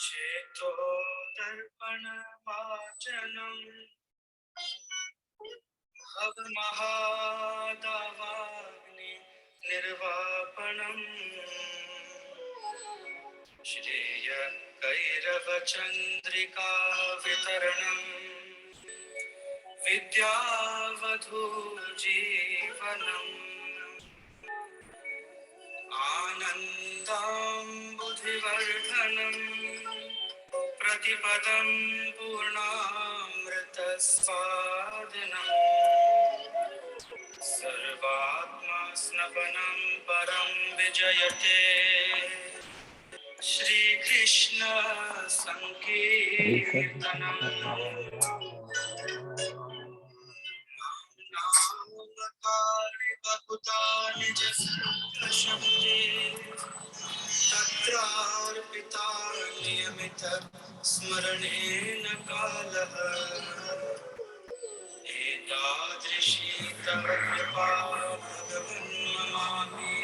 चेतो दर्पण वाचनम भवमहादावाग्नि निर्वापणम श्रेय कैरव चंद्रिका वितरणम विद्यावधू जीवनम आनन्दाम्बुधिवर्धनम् प्रतिपदं पूर्णामृतस्वादनम् सर्वात्मा स्नपनं परं विजयते श्रीकृष्ण नामकारि बहुधा निज शक्ति तत्रार्पिता नियमित स्मरणेन कालः एतादृशी तव कृपा भगवन् ममापि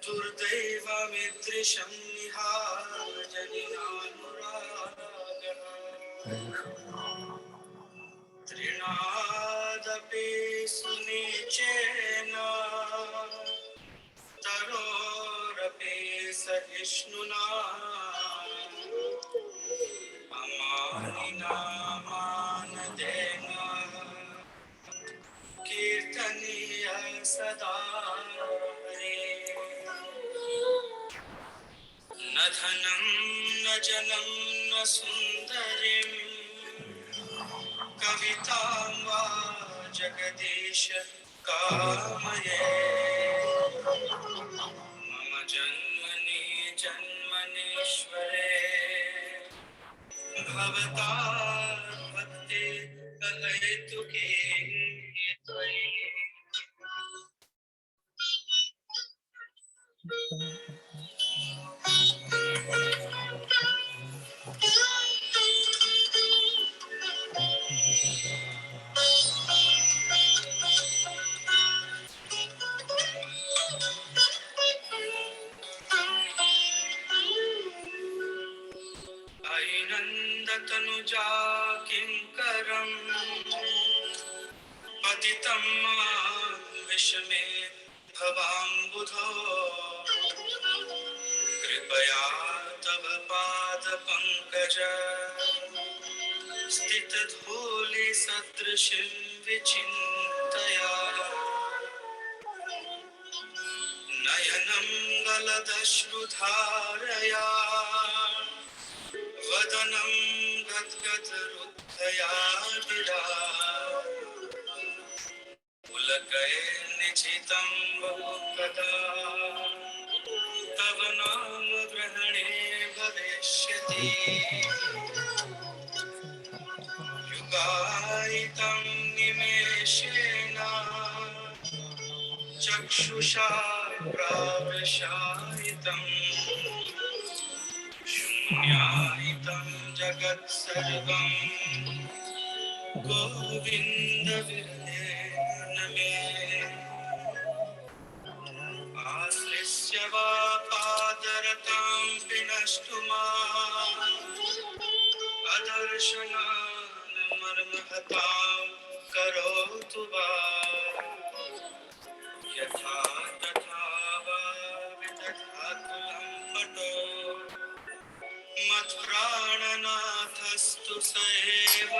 दुर्दैवमिदृशं निहारजनिनानुरागः त्रिणादपि सुनिचेन तरोरपि सहिष्णुना अमानिना मानदेन कीर्तनीय सदा हरिः। न धनं न जनं न सुन्दरीं कवितां वा जगदीश कामये मम जन्मनि जन्मनीश्वरे भवता भक्ति कलयतुके त्वयि। नन्दतनुजा किङ्करं पतितं मां विषमे भवाम्बुधो कृपया तव पादपङ्कज स्थितधूलिसदृशीं विचिन्तया नयनं गलदश्रुधारया वदनं गद्गदरुद्धया गिरा पुलकैर्निचितं बहु कदा तव नाम ग्रहणे भविष्यति युगायितं निमेषेण चक्षुषा प्रावशायितम् शून्यायितं जगत्सर्वं गोविन्द विलयेन मे आश्लिष्य वा पादरतां विनष्टु माम् अदर्शनान् करोतु वा यथा तथा वा विदधातु लम्पटो मत्प्राणनाथस्तु स एव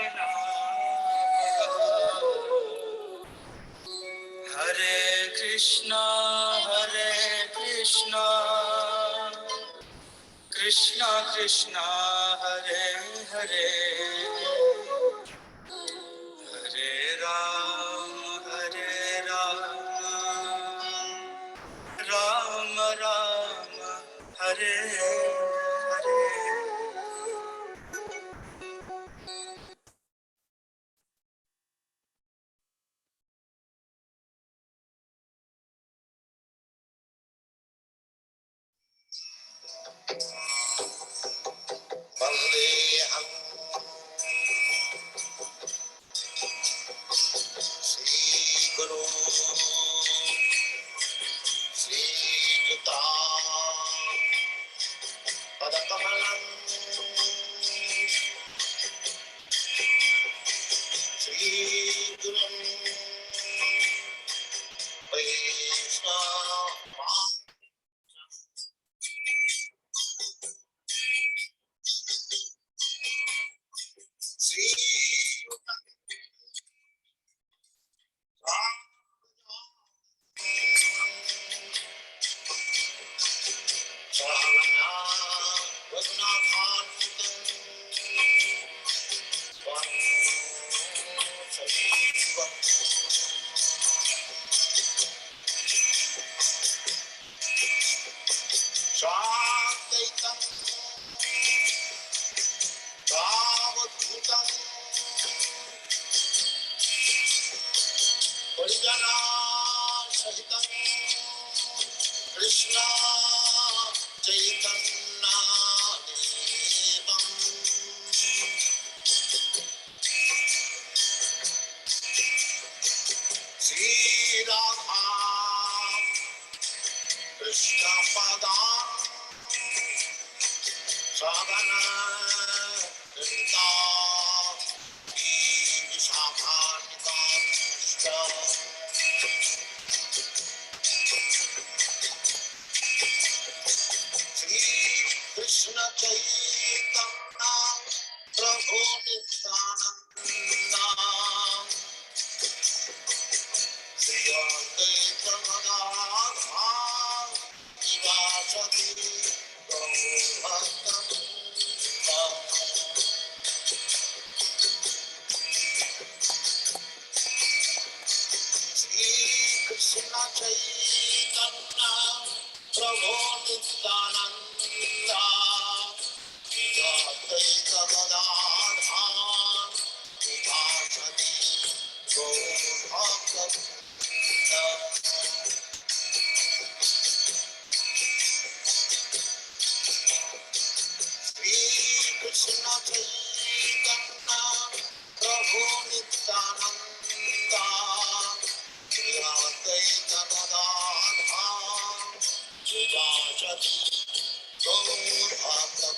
हरे Krishna Krishna Krishna Hare Hare Hare Hare. Vandeham Shri Guru Shri Juta Padakamalam Shri Gurum Vaishnava Shri Sahana Vagnathantam Shadaitam Tavadhutam Parijana Sahitam Krishna Chaitanya Devam Sri Radha Krishna Padam Sadhana Krita Vishakhantam Sri Krishna Chaitanya Prabhu Nityananda Sri Advaita Gadadhar Srivasati Gaurabhakta Sri Krishna Chaitanya Prabhu Nityananda Sri Advaita Gadadhar Srivasati Gaurabhakta Sri Krishna Chaitanya Prabhu Nityananda Sri Advaita Gadadhar Srivasati Gaurabhakta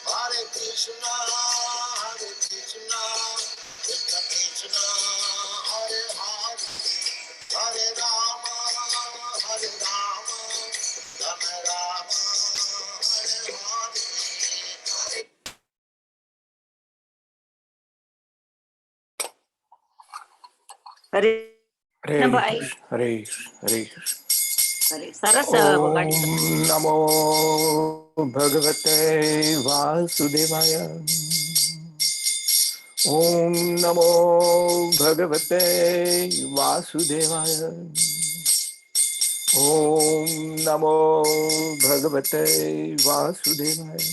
Hare Krishna Krishna Krishna Hare Hare Hare Rama Hare Rama Rama Rama Hare Hare હરે હરે ભાઈ હરે હરે હરે સરસ વગાડી ઓમ નમો ભગવતે વાસુદેવાય ઓમ નમો ભગવતે વાસુદેવાય ઓમ નમો ભગવતે વાસુદેવાય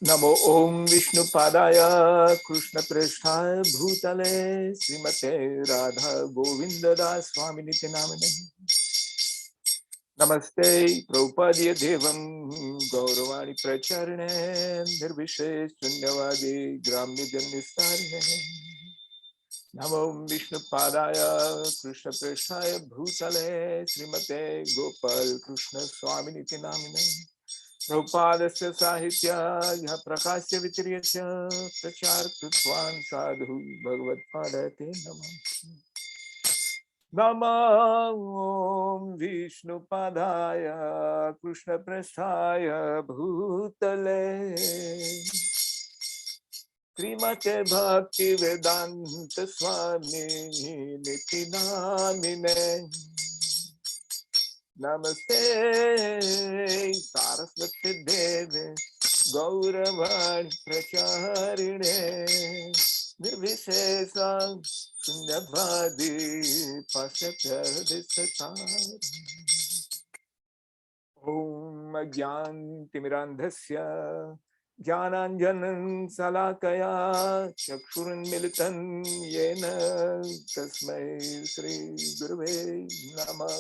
नमो ओम विष्णुपादाय कृष्णप्रेष्ठाय भूतले श्रीमते राधा गोविंददास स्वामिनिति नामिने नमस्ते प्रभुपाद्य देवं गौरवाणी प्रचारिणे निर्विशेष शून्यवादी ग्राम्य जन्यस्तारिणे नमो विष्णुपादाय कृष्णप्रेष्ठाय भूतले श्रीमते गोपाल कृष्ण स्वामिनिति नामिने प्रभुपादस्य साहित्य यः प्रकाश्य वितिर्यस्य प्रचार कृतवान् साधु भगवत्पादते नमः नमो ॐ विष्णुपादाय कृष्णप्रेष्ठाय भूतले श्रीमते भक्तिवेदान्त स्वामी निति नामिने नमस्ते सारस्वती देवे गौरवाणी प्रचारिणे निर्विशेष शून्यवादी पश्यत्यदिशताम् ॐ अज्ञानतिमिरान्धस्य ज्ञानाञ्जनं शलाकया चक्षुरुन्मिलितं येन तस्मै श्रीगुरुवे नमः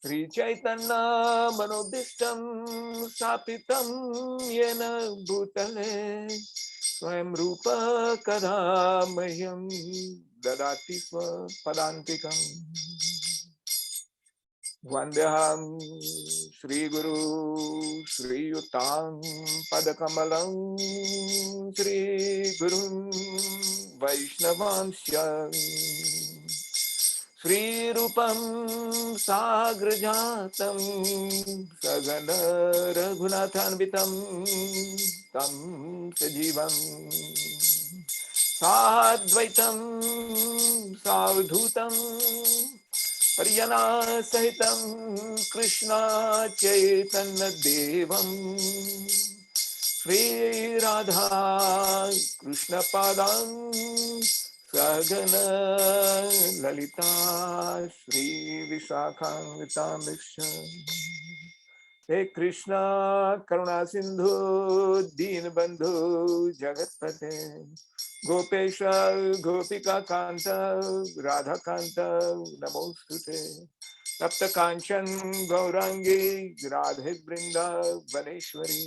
श्रीचैतन्यमनोभीष्टं स्थापितं येन भूतले स्वयं रूप कदा मह्यं ददाति स्वपदान्तिकम् वन्देऽहं श्रीगुरु श्रीयुतां पदकमलं श्रीगुरुं वैष्णवांश्च श्रीरूपं साग्रजातं सगन रघुनाथान्वितं तं सजीवं साद्वैतं सावधूतं परिजना सहितं कृष्णा चैतन्य देवं श्री राधा कृष्ण पादां सगन ललिता श्री विशाखान्वितांश्च हे कृष्णा करुणा सिंधु दीनबंधु जगतपते गोपेश गोपिका कांत राधा कांत नमोस्तुते तप्त कांचन गौरांगी राधे वृंदावनेश्वरी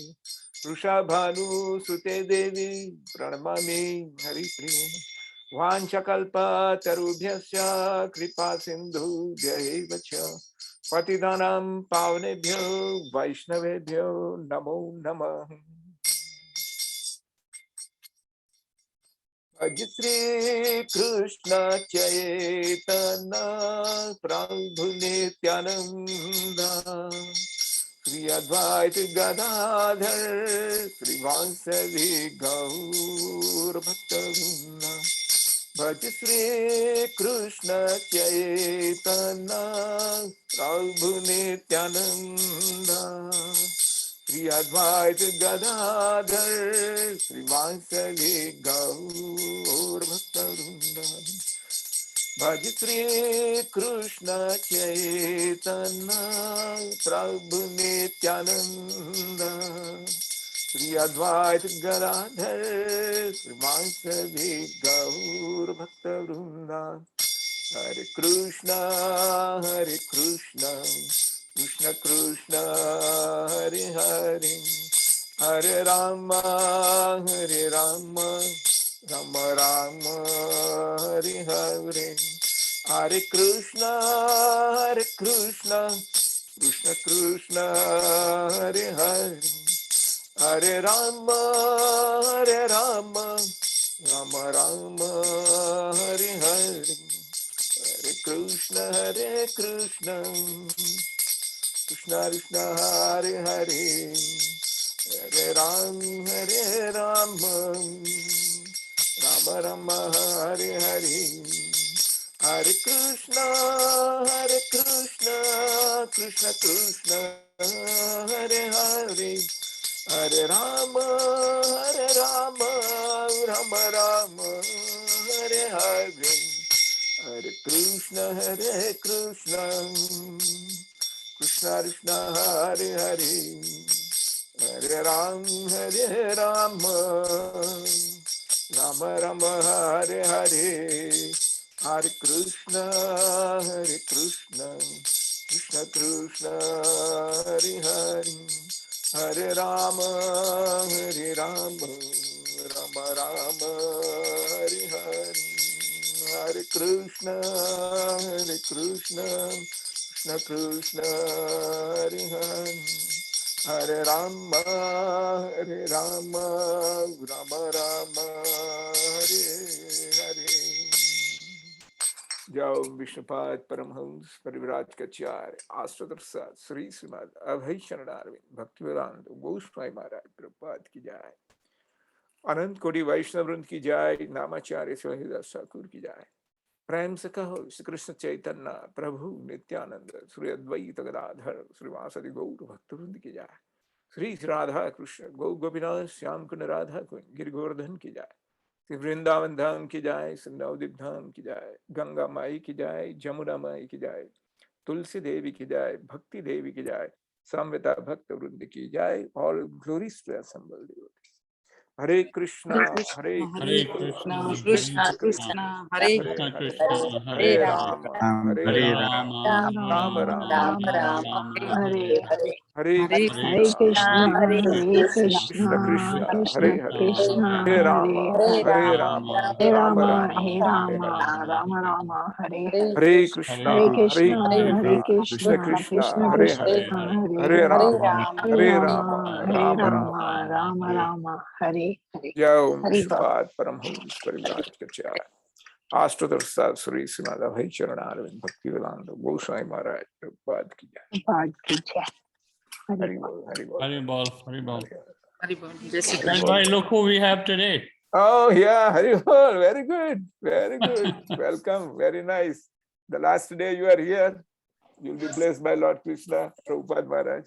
वृषभानु सुते देवी प्रणमामि हरिप्रिये वाञ्छकल्पतरुभ्यश्च कृपा सिन्धुभ्यैव च पतितानां पावनेभ्यो वैष्णवेभ्यो नमो नमः भज श्री कृष्ण चैतन्य प्रभु नित्यानंद श्री अद्वैत गदाधर श्रीवासदि गौर भक्तवृंद भज श्री कृष्ण चैतन्य प्रभु नित्यानंद श्री अद्वैत गदाधर श्रीवासदि गौर भक्तवृंद भज श्री कृष्ण चैतन्य प्रभु नित्यानंद श्री अद्वैत गदाधर श्रीवासदि गौर भक्तवृंद हरे कृष्णा कृष्ण कृष्ण हरे हरे हरे राम राम राम हरे हरे हरे कृष्ण कृष्ण कृष्ण हरे हरे हरे राम राम हरे हरे हरे कृष्ण कृष्ण कृष्ण हरे हरे हरे राम राम हरे हरे हरे कृष्ण कृष्ण कृष्ण हरे हरे हरे राम राम हरे हरे हरे कृष्ण कृष्ण कृष्ण हरे हरे हरे राम राम हरे हरे हरे कृष्ण कृष्ण कृष्ण हरे हरे हरे राम राम हरे हरे हरे कृष्ण कृष्ण कृष्ण हरे हरे हरे राम राम हरे हरे जाओ विष्णुपाद परमहंस परिव्राज कचार्य आश्रद श्री श्रीमद अभय शरणारविंद भक्तिवेदांत गोस्वामी महाराज प्रभुपाद की जाय अनंत कोटि वैष्णव वृंद की जाय नामाचार्य स्वहिदास ठाकुर की जाय प्रेम से कहो श्री कृष्ण चैतन्य प्रभु नित्यानंद श्री अद्वैत गदाधर श्रीवासदि गौर भक्तवृंद की जाय श्री राधा कृष्ण गौ गोपीनाथ श्याम कुंड राधा कुंड गिर गोवर्धन की जाय श्री वृंदावन धाम की जाए, श्री नवदीप धाम की जाए, गंगा माई की जाए, जमुना माई की जाए, तुलसी देवी की जाए, भक्ति देवी की जाए, समवेता भक्त वृंद की जाए, all glories to assembled devotees. Hare Krishna, Hare Hare Krishna, Krishna, Krishna Krishna Krishna, Krishna, Hare Hare Hare Hare, Hare, Hare Hare Hare Hare, Rama, Rama, Hare Hare Rama, Ram Rama Ram, Rama, Ram Rama, Ram, Hare Rama Hare Hare, Hare Hare, Hare, Hare Hare Hare Krishna, Krishna, Krishna, Hare Hare Hare Krishna, Krishna, Krishna Krishna, Krishna, Krishna Hare Krishna Hare, Krishna, Krishna, Hare Hare Rama, Hare Hare, Hare Rama, Rama, Rama Hare Rama Rama, Rama, Rama, Hare Hare Rama, Hare, Rama Rama, Hare Hare Hare, Hare Krishna, Krishna, Hare Hare Krishna, Hare Krishna, Hare Krishna Krishna, Krishna, Krishna, Krishna Hare Krishna, Hare Hare, Hare, Hare Hare Hare Rama, Rama, Rama, Hare Hare Hare Rama, Rama, Rama, Hare Rama Rama, Rama, Rama Hare Rama, Hare Hare, जय ओम Hare Bol. विश्वपाद Paramhans परिव्राज कचार्य आष्टोत्तर Shri Shrimad अभय चरण अरविंद भक्ति वेदांत गोस्वामी महाराज प्रभुपाद की जय। बात कीजिए, हरि हरि बोल। बोल, हरि बोल, Hari Bol, Hari Bol. Hare Bol, Jai Shri Hari Friend, Krishna. बोल। boy, look who we have today. Oh yeah, Hari Bol, very good, very good. Welcome, very nice. The last day you are here, you'll be blessed by Lord Krishna, Prabhupada Maharaj.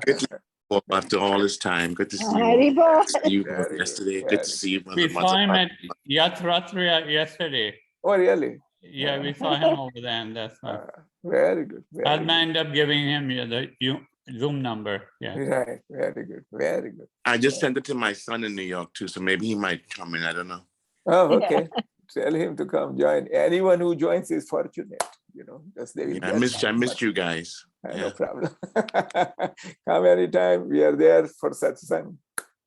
Good to see you all after all this time. Good to see you Hari all. Bol. Good to see you both Very good, yesterday. Good to very see you, We Mother saw him Mother. at Yatratra yesterday. Oh really? Yeah, we saw him over there, and that's why. Very good, very Padma good. ended up giving him the Zoom number. Yeah. Right, very good, very good. I just sent it to my son in New York too, so maybe he might come in. I don't know. Oh, okay. Tell him to come join. Anyone who joins is fortunate, because they will Yeah, get I missed much. you guys. No Yeah. problem. Come anytime. We are there for satsang.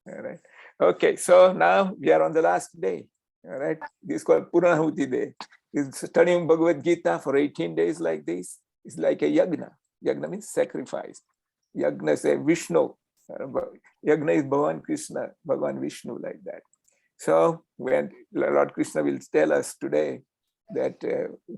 All right. Okay, so now we are on the last day. All right. This is called Purnahuti Day. Is studying Bhagavad Gita for 18 days like this. It's like a yagna. Yagna means sacrifice. Yagna is a Vishnu. Yagna is Bhagavan Krishna, Bhagavan Vishnu, like that. So when Lord Krishna will tell us today that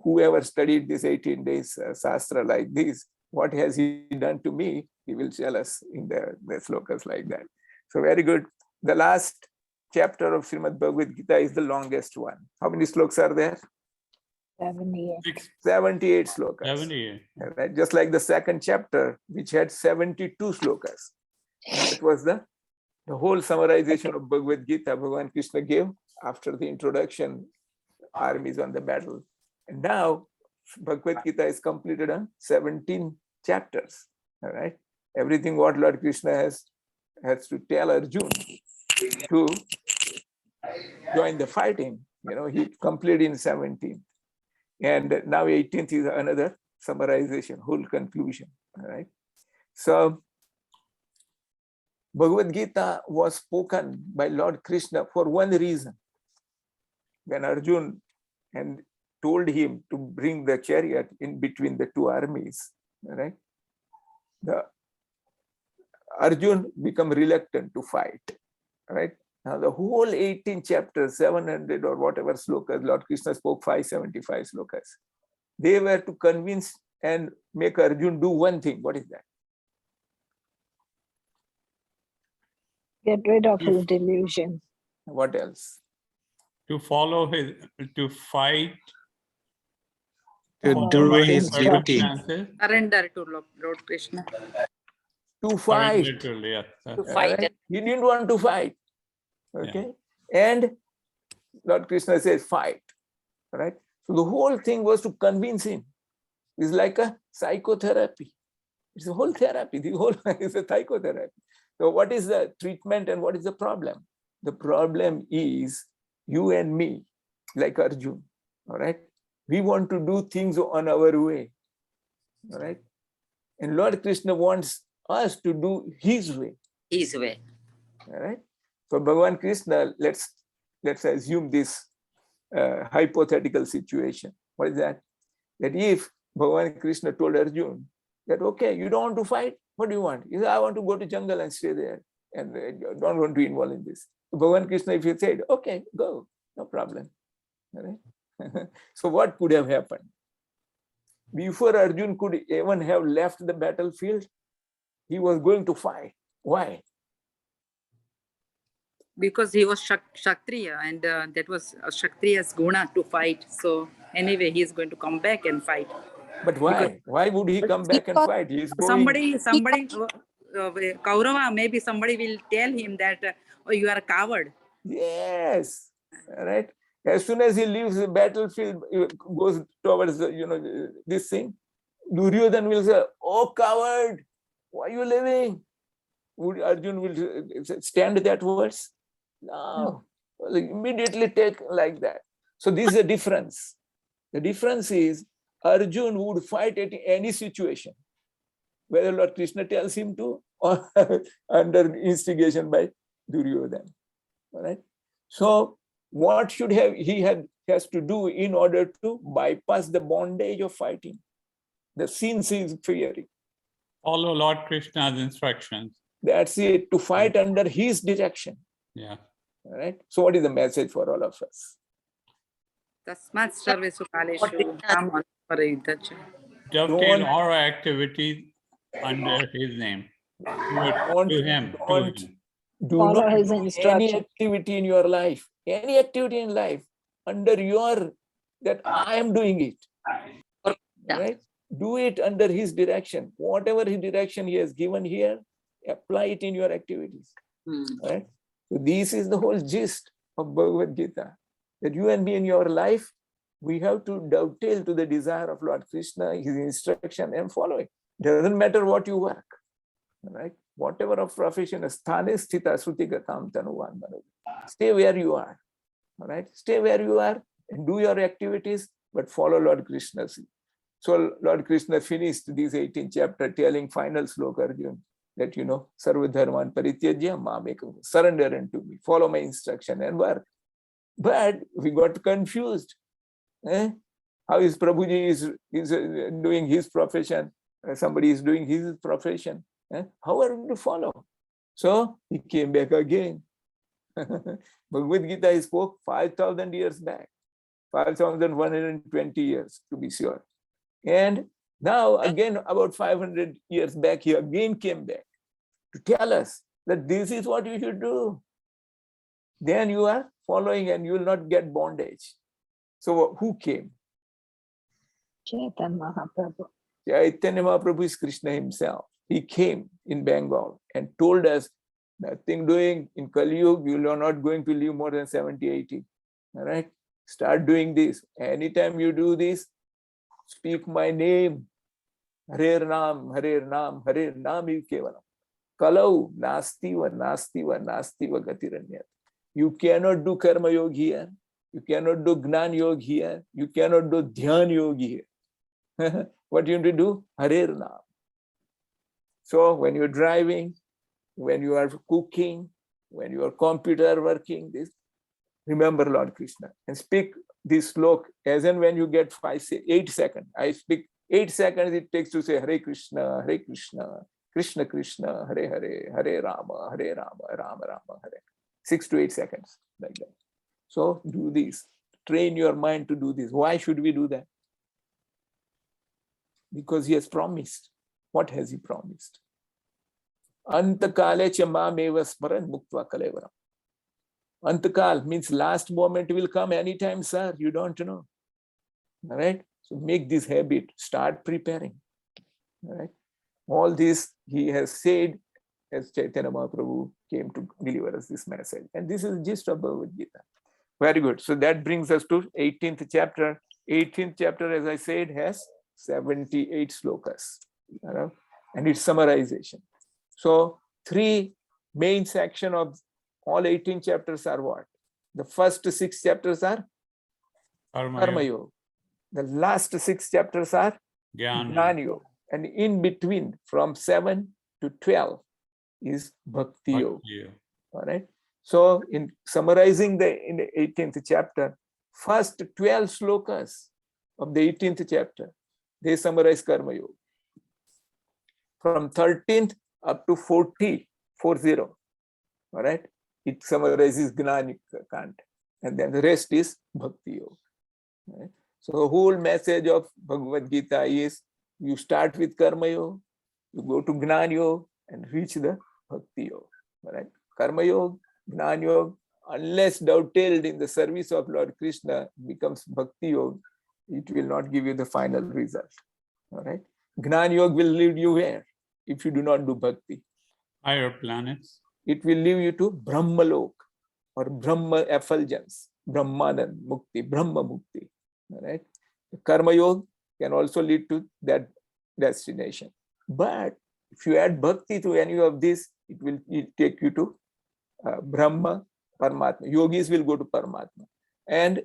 whoever studied this 18 days Shastra like this, what has he done to me? He will tell us in the slokas like that. So very good. The last chapter of Srimad Bhagavad Gita is the longest one. How many slokas are there? 78. 78 slokas. 78. Right? Just like the second chapter, which had 72 slokas. That was the whole summarization of Bhagavad Gita Bhagavan Krishna gave after the introduction, armies on the battle. And now Bhagavad Gita is completed on 17 chapters. All right. Everything what Lord Krishna has to tell Arjuna to join the fighting, he completed in 17. And now 18th is another summarization, whole conclusion. All right. So Bhagavad Gita was spoken by Lord Krishna for one reason. When Arjuna and told him to bring the chariot in between the two armies, right? The Arjuna become reluctant to fight, right? Now the whole 18 chapters, 700 or whatever slokas, Lord Krishna spoke 575 slokas. They were to convince and make Arjuna do one thing. What is that? Get rid of his delusion. What else? To follow to fight. To Follow do his his duty. Circumstances. Surrender to Lord Krishna. To fight. Literally, yes. To fight. Right? He didn't want to fight. Okay. Yeah. And Lord Krishna says, fight. Right? So the whole thing was to convince him. It's like a psychotherapy. It's a whole therapy. The whole is a psychotherapy. So what is the treatment and what is the problem? The problem is you and me, like Arjuna. All right. We want to do things on our way. All right. And Lord Krishna wants us to do his way. His way. All right. So Bhagavan Krishna, let's assume this hypothetical situation. What is that? That if Bhagavan Krishna told Arjuna that, okay, you don't want to fight, what do you want? He said, I want to go to jungle and stay there and don't want to be involved in this. So Bhagavan Krishna, if he said, okay, go, no problem. All right? So what could have happened? Before Arjuna could even have left the battlefield, he was going to fight. Why? Because he was Kshatriya and that was Kshatriya's guna to fight. So anyway, he is going to come back and fight. But why? Because why would he come back and fight? He is going. Somebody, Kaurava, maybe somebody will tell him that, oh, you are a coward. Yes. Right? As soon as he leaves the battlefield, he goes towards this thing, Duryodhana will say, "Oh coward, why are you leaving?" Would Arjun will stand that words? No. Immediately take like that. So this is the difference. The difference is Arjun would fight at any situation, whether Lord Krishna tells him to or under instigation by Duryodhana. All right. So what should has to do in order to bypass the bondage of fighting, the sins he's fearing? Follow Lord Krishna's instructions. That's it, to fight under his direction. Yeah. All right. So what is the message for all of us? Tasmat sarvesu kaleshu kam anupara. Dovetail Don't- our activities under his name. To him. Do Follow not his do any instruction. activity in your life, any activity in life under your, that I am doing it. Yeah. Right? Do it under his direction. Whatever his direction he has given here, apply it in your activities. Right? So this is the whole gist of Bhagavad Gita. That you and me in your life, we have to dovetail to the desire of Lord Krishna, his instruction, and follow it. Doesn't matter what you work. Right? Whatever of profession, sthane sthita sruti gatam tanuvan manu. Stay where you are. All right? Stay where you are and do your activities, but follow Lord Krishna's. So Lord Krishna finished this 18th chapter telling final sloka Arjuna that, sarva dharman parityajya mamekam, surrender unto me, follow my instruction and work. But we got confused. How is Prabhuji is doing his profession? Somebody is doing his profession. How are we to follow? So he came back again. Bhagavad Gita he spoke 5,000 years back, 5,120 years to be sure. And now again, about 500 years back, he again came back to tell us that this is what you should do. Then you are following and you will not get bondage. So who came? Chaitanya Mahaprabhu. Chaitanya Mahaprabhu is Krishna himself. He came in Bengal and told us, nothing doing in Kali Yuga, you are not going to live more than 70, 80. All right? Start doing this. Anytime you do this, speak my name. Harer Nam, Harer Nam, Harer Nam is Kevalam. Kalau, Nastiva, Nastiva, Nastiva Gatiranyat. You cannot do Karma Yoga here. You cannot do Gnan Yoga here. You cannot do Dhyan Yoga here. What you need to do? Harer Nam. So when you're driving, when you are cooking, when your computer working, this, remember Lord Krishna and speak this slok as and when you get 8 seconds. I speak 8 seconds, it takes to say Hare Krishna, Krishna Krishna, Hare Hare, Hare Rama, Rama Rama, Hare. 6 to 8 seconds, like that. So do this. Train your mind to do this. Why should we do that? Because he has promised. What has he promised? Antakale cha mameva smaran muktva kalevaram. Antakal means last moment will come anytime, sir. You don't know. All right? So make this habit. Start preparing. All right? All this he has said as Chaitanya Mahaprabhu came to deliver us this message. And this is just of Bhagavad Gita. Very good. So that brings us to 18th chapter. 18th chapter, as I said, has 78 slokas. All right? And it's summarization. So 3 main section of all 18 chapters are what? The first 6 chapters are Karma Yoga. The last 6 chapters are Jnana Yoga. And in between, from 7 to 12 is Bhakti Yoga. All right. So in summarizing in the 18th chapter, first 12 slokas of the 18th chapter, they summarize Karma Yoga. From 13th up to 40. All right. It summarizes Gnani Kant. And then the rest is Bhakti Yoga. Right? So the whole message of Bhagavad Gita is you start with Karma Yoga, you go to Gnana Yoga and reach the Bhakti Yoga. All right? Karma Yoga, Gnana Yoga, unless dovetailed in the service of Lord Krishna, becomes Bhakti Yoga, it will not give you the final result. All right? Gnana Yoga will lead you where? If you do not do Bhakti. Higher planets. It will lead you to Brahmalok or Brahma effulgence. Brahmanand Mukti, Brahma Mukti. All right. Karma Yoga can also lead to that destination. But if you add bhakti to any of this, it will take you to Brahma, Paramatma. Yogis will go to Paramatma. And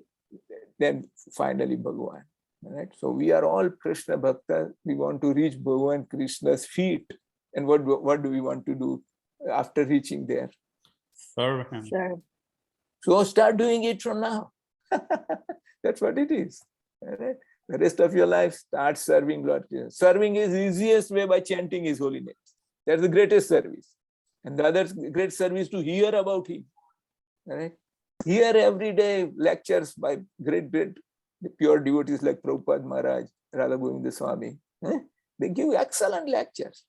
then finally Bhagavan. Right? So we are all Krishna Bhakta. We want to reach Bhagavan Krishna's feet. And what do we want to do after reaching there? Serve him. Serve. So start doing it from now. That's what it is. Right? The rest of your life, start serving Lord Krishna. Serving is easiest way by chanting His holy name. That's the greatest service. And the other great service to hear about Him. Right? Hear every day lectures by great pure devotees like Prabhupada Maharaj, Radha Govinda Swami. They give excellent lectures.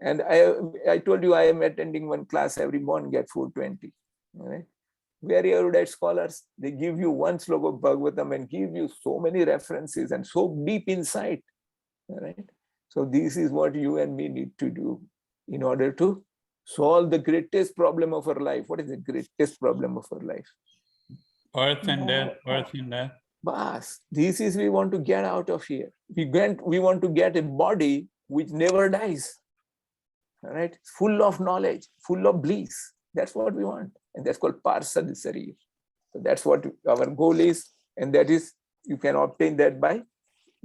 And I told you I am attending one class every morning at 4:20. Right? Very erudite scholars, they give you one sloka of Bhagavatam and give you so many references and so deep insight. Right? So this is what you and me need to do in order to solve the greatest problem of our life. What is the greatest problem of our life? Birth and death, birth and death. Bas, this is we want to get out of here. We want to get a body which never dies. All right, full of knowledge, full of bliss. That's what we want. And that's called Parsad Sarir. So that's what our goal is. And that is, you can obtain that by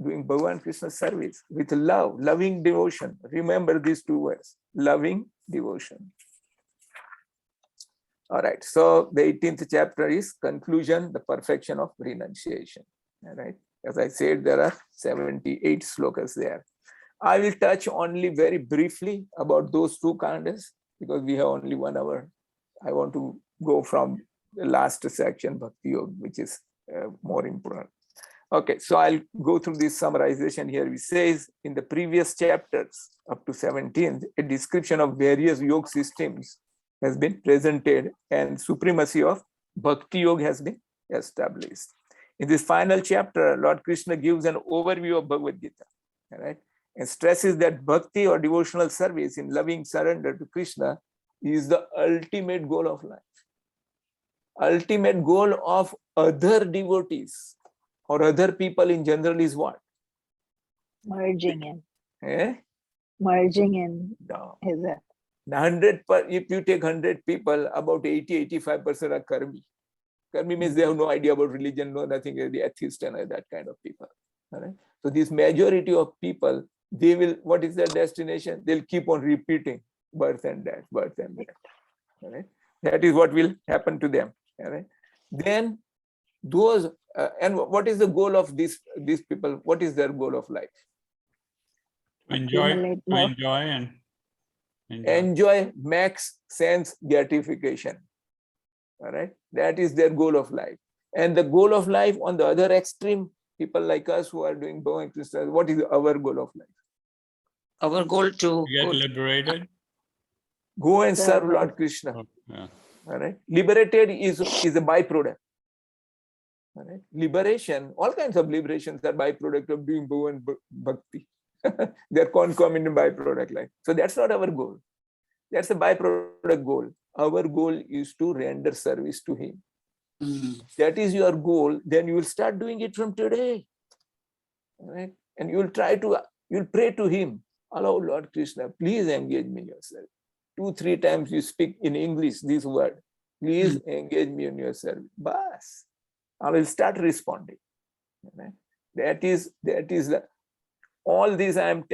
doing Bhagavan Krishna service with love, loving devotion. Remember these two words, loving devotion. All right. So the 18th chapter is conclusion, the perfection of renunciation. All right. As I said, there are 78 slokas there. I will touch only very briefly about those two kandas because we have only 1 hour. I want to go from the last section, Bhakti Yoga, which is more important. Okay, so I'll go through this summarization here. It says in the previous chapters up to 17, a description of various yoga systems has been presented and supremacy of Bhakti Yoga has been established. In this final chapter, Lord Krishna gives an overview of Bhagavad Gita, right, and stresses that bhakti or devotional service in loving surrender to Krishna is the ultimate goal of life. Ultimate goal of other devotees or other people in general is what? Merging in. Eh? Merging in No. is a 100, if you take 100 people, about 80-85% are karmi. Karmi means they have no idea about religion, no nothing, the atheist and that kind of people. All right? So this majority of people, they will, what is their destination? They'll keep on repeating birth and death, birth and death. All right? That is what will happen to them. All right? Then those, and what is the goal of these people? What is their goal of life? accumulate more. Enjoy and Enjoy max sense gratification. All right, that is their goal of life. And the goal of life on the other extreme, people like us who are doing Bhagavan Krishna, what is our goal of life? Our goal to get liberated. Go and serve Serve Lord Krishna. Oh, yeah. All right, liberated is a byproduct. All right, liberation, all kinds of liberations are byproduct of doing Bhagavan Bhakti. They're concomitant byproduct life. So that's not our goal. That's a byproduct goal. Our goal is to render service to Him. That is your goal. Then you will start doing it from today. All right? And you'll pray to Him. Allow Lord Krishna, please engage me in your service. 2-3 times you speak in English this word. Please engage me in your service. Bas. I will start responding. All right? That is the all this I am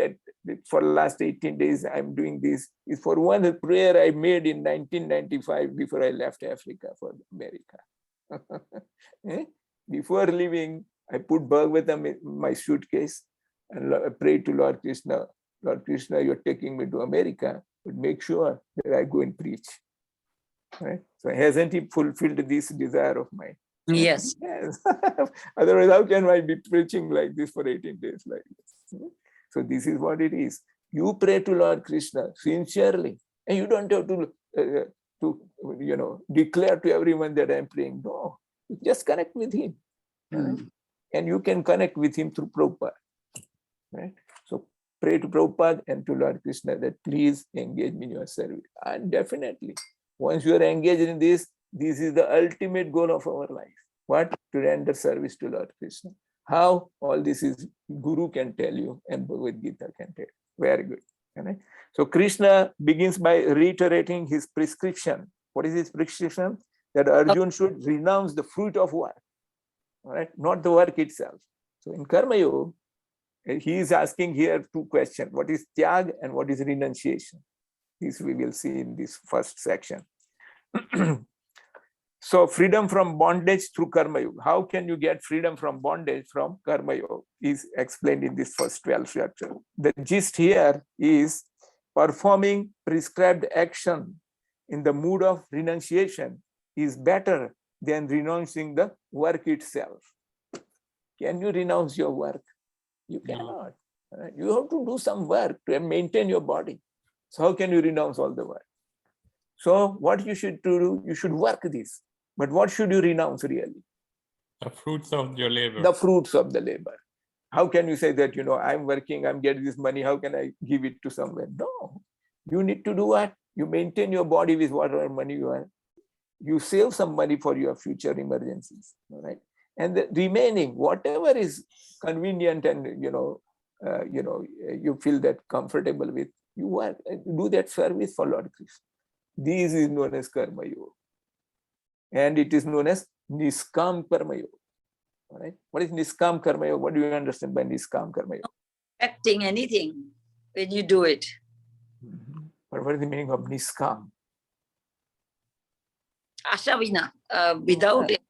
for the last 18 days I'm doing this is for one prayer I made in 1995 before I left Africa for America. Before leaving, I put Bhagavatam in my suitcase and I prayed to Lord Krishna, you're taking me to America, but make sure that I go and preach. Right? So hasn't He fulfilled this desire of mine? yes. Yes. Otherwise, how can I be preaching like this for 18 days like this? So this is what it is. You pray to Lord Krishna sincerely, and you don't have to declare to everyone that I'm praying. No, just connect with Him, right? And you can connect with Him through Prabhupada, right? So pray to Prabhupada and to Lord Krishna that please engage me in your service. And definitely, once you are engaged in this is the ultimate goal of our life. What? To render service to Lord Krishna. How? All this is Guru can tell you and Bhagavad Gita can tell you. Very good. Right? So Krishna begins by reiterating his prescription. What is his prescription? That Arjun should renounce the fruit of work, right? Not the work itself. So in Karma Yoga, he is asking here two questions. What is tyag and what is renunciation? This we will see in this first section. So freedom from bondage through Karma Yoga. How can you get freedom from bondage from Karma Yoga is explained in this first 12 chapter. The gist here is performing prescribed action in the mood of renunciation is better than renouncing the work itself. Can you renounce your work? You cannot. Right? You have to do some work to maintain your body. So how can you renounce all the work? So what you should do, you should work this. But what should you renounce really? The fruits of your labor. The fruits of the labor. How can you say that, I'm working, I'm getting this money, how can I give it to someone? No. You need to do what? You maintain your body with whatever money you have. You save some money for your future emergencies, all right? And the remaining, whatever is convenient and you feel that comfortable with, you work, do that service for Lord Krishna. This is known as Karma Yoga. And it is known as Niskam Karma Yoga. All right? What is Niskam Karma Yoga? What do you understand by Niskam Karma Yoga? Acting anything when you do it. But what is the meaning of Niskam? Ashavina, without it.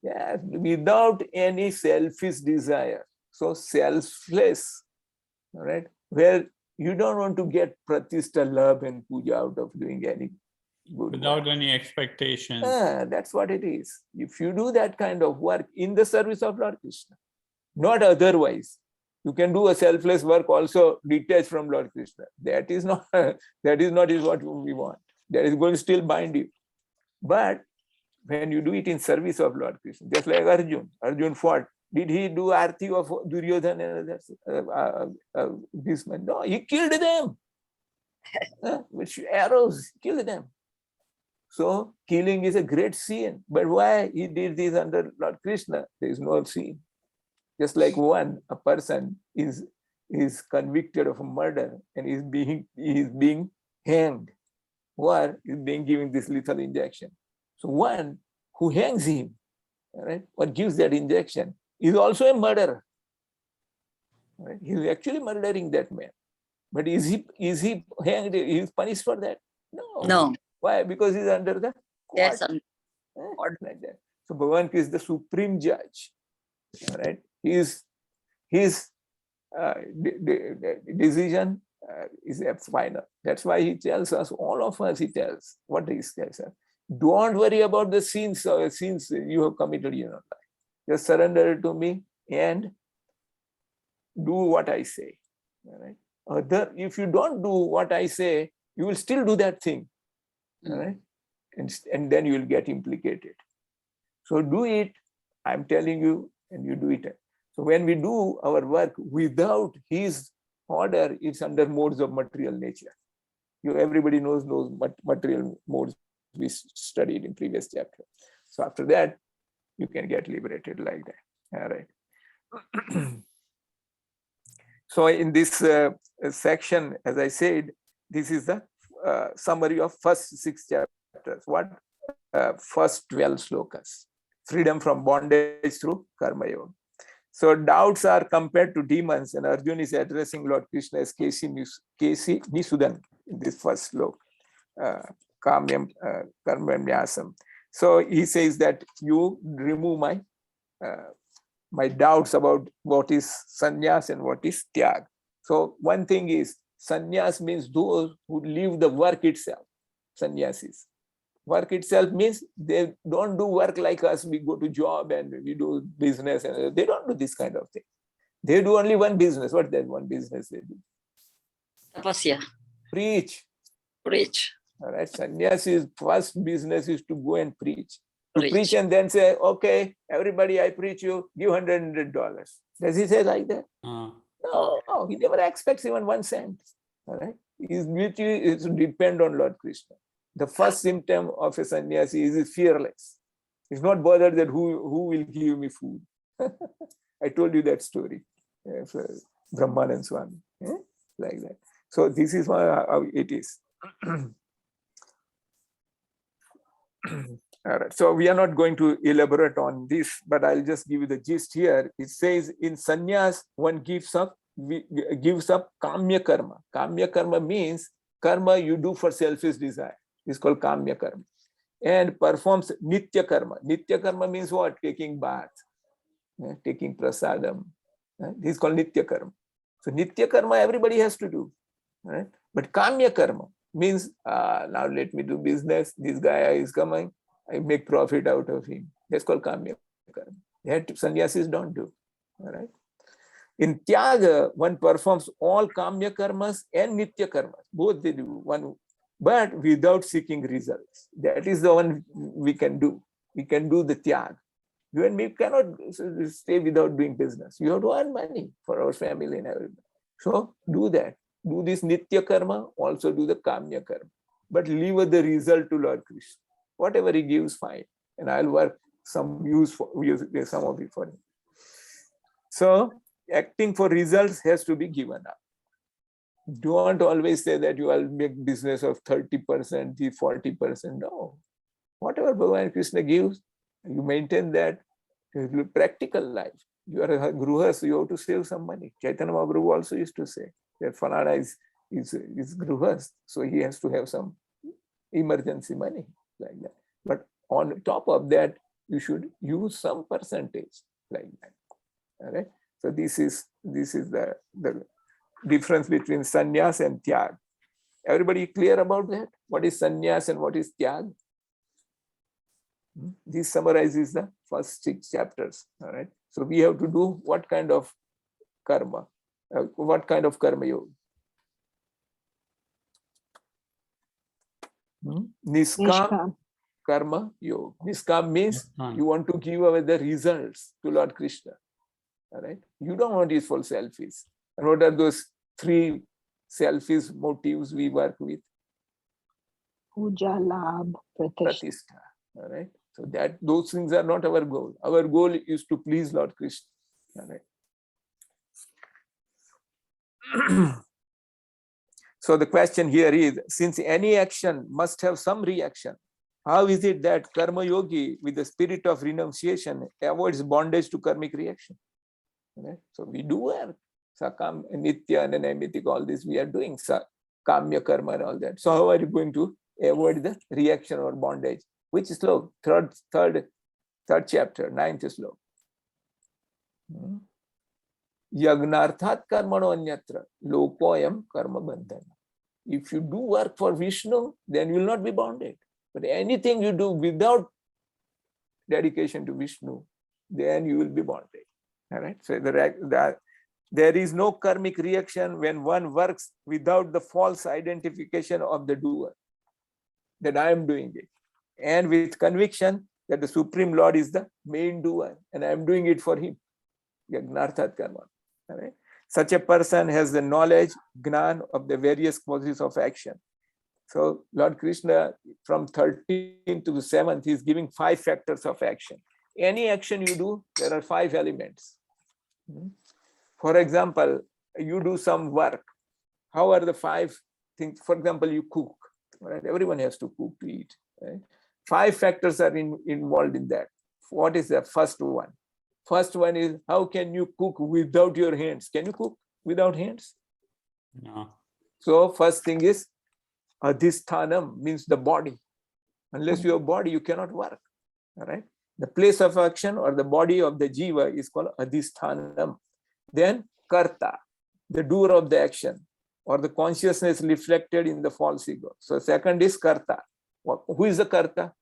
Yeah, without any selfish desire. So selfless, all right? Where you don't want to get pratishta, love and puja out of doing any good Without work. any expectations. That's what it is. If you do that kind of work in the service of Lord Krishna, not otherwise. You can do a selfless work also detached from Lord Krishna. That is not what we want. That is going to still bind you. But when you do it in service of Lord Krishna, just like Arjun fought. Did he do arti of Duryodhana and others? This man? No, he killed them. With arrows, killed them. So killing is a great sin. But why he did this under Lord Krishna? There is no sin. Just like a person is convicted of a murder and is being hanged, or is being given this lethal injection. So one who hangs him, right, or gives that injection, is also a murderer. Right? He is actually murdering that man. But is he hanged? He is punished for that? No. No. Why? Because he's under the court. That's Like that. So Bhagavan is the supreme judge. All right. His decision is final. That's why he tells us, all of us, he tells, what he tells us? Don't worry about the sins you have committed in your life. Just surrender it to me and do what I say. All right. If you don't do what I say, you will still do that thing. All right. And then you will get implicated. So do it, I'm telling you, and you do it. So when we do our work without his order, it's under modes of material nature. Everybody knows those material modes we studied in previous chapter. So after that, you can get liberated like that. All right. So in this section, as I said, this is the summary of first 6 chapters. What? First 12 slokas. Freedom from bondage through Karma Yoga. So doubts are compared to demons, and Arjun is addressing Lord Krishna as Kesi Nisudan in this first slok. Kamyam Karmanyasam. So he says that you remove my doubts about what is sannyas and what is tyag. So one thing is, sannyas means those who leave the work itself. Sannyasis. Work itself means they don't do work like us. We go to job and we do business, and they don't do this kind of thing. They do only one business. What that one business they do? tapasya. Preach. Preach. All right. Sannyasi's first business is to go and preach. To preach and then say, okay, everybody, I preach you, give $100. Does he say like that? No, he never expects even 1 cent. All right. His duty is to depend on Lord Krishna. The first symptom of a sannyasi is fearless. He's not bothered that who will give me food. I told you that story. For Brahmanand Swami. Like that. So this is how it is. All right. So we are not going to elaborate on this, but I'll just give you the gist here. It says in sannyas, one gives up kamya karma. Kamya karma means karma you do for selfish desire. It's called kamya karma. And performs nitya karma. Nitya karma means what? Taking bath, taking prasadam. This is called nitya karma. So nitya karma everybody has to do. Right? But kamya karma means now let me do business. This guy is coming. I make profit out of him. That's called kamya karma. That sannyasis don't do. All right. In tyaga, one performs all kamya karmas and nitya karmas. Both they do. One, but without seeking results. That is the one we can do. We can do the tyag. You and me cannot stay without doing business. You have to earn money for our family and everybody. So do that. Do this nitya karma, also do the kamya karma. But leave the result to Lord Krishna. Whatever he gives, fine. And I'll work some some of it for him. So acting for results has to be given up. Don't always say that you will make business of 30%, 40%. No. Whatever Bhagavan Krishna gives, you maintain that. Practical life. You are a gruhas, you have to save some money. Chaitanya Mahaprabhu also used to say that Falana is gruhas, so he has to have some emergency money like that. But on top of that, you should use some percentage like that. All right. So this is the difference between sannyas and tyag. Everybody clear about that? What is sannyas and what is tyag? This summarizes the first 6 chapters. All right. So we have to do what kind of karma? What kind of karma yoga? Niskam karma yoga. Niskam means you want to give away the results to Lord Krishna. All right. You don't want it for selfish. And what are those 3 selfish motives we work with? Puja, labh, pratishtha. Pratishtha. All right. So that those things are not our goal. Our goal is to please Lord Krishna. All right. So the question here is, since any action must have some reaction, how is it that karma yogi with the spirit of renunciation avoids bondage to karmic reaction? Right? So we do work. Sakam, nitya, and naimittika, all this we are doing. Kamya karma and all that. So how are you going to avoid the reaction or bondage? Which slok? Third chapter, 9th slok. Yagnarthat karmano anyatra lokoyam karma bandhana. If you do work for Vishnu, then you will not be bonded. But anything you do without dedication to Vishnu, then you will be bonded. All right. So there is no karmic reaction when one works without the false identification of the doer, that I am doing it, and with conviction that the Supreme Lord is the main doer and I am doing it for him. Yagnarthat karma. All right. Such a person has the knowledge, gnan of the various causes of action. So Lord Krishna from 13th to 7th, he is giving 5 factors of action. Any action you do, there are 5 elements. For example, you do some work. How are the 5 things? For example, you cook. Right? Everyone has to cook to eat. Right? 5 factors are involved in that. What is the first one? First one is, how can you cook without your hands? Can you cook without hands? No. So first thing is adhisthanam, means the body. Unless you have body, you cannot work. All right. The place of action or the body of the jiva is called adhisthanam. Then karta, the doer of the action, or the consciousness reflected in the false ego. So second is karta. Who is the karta?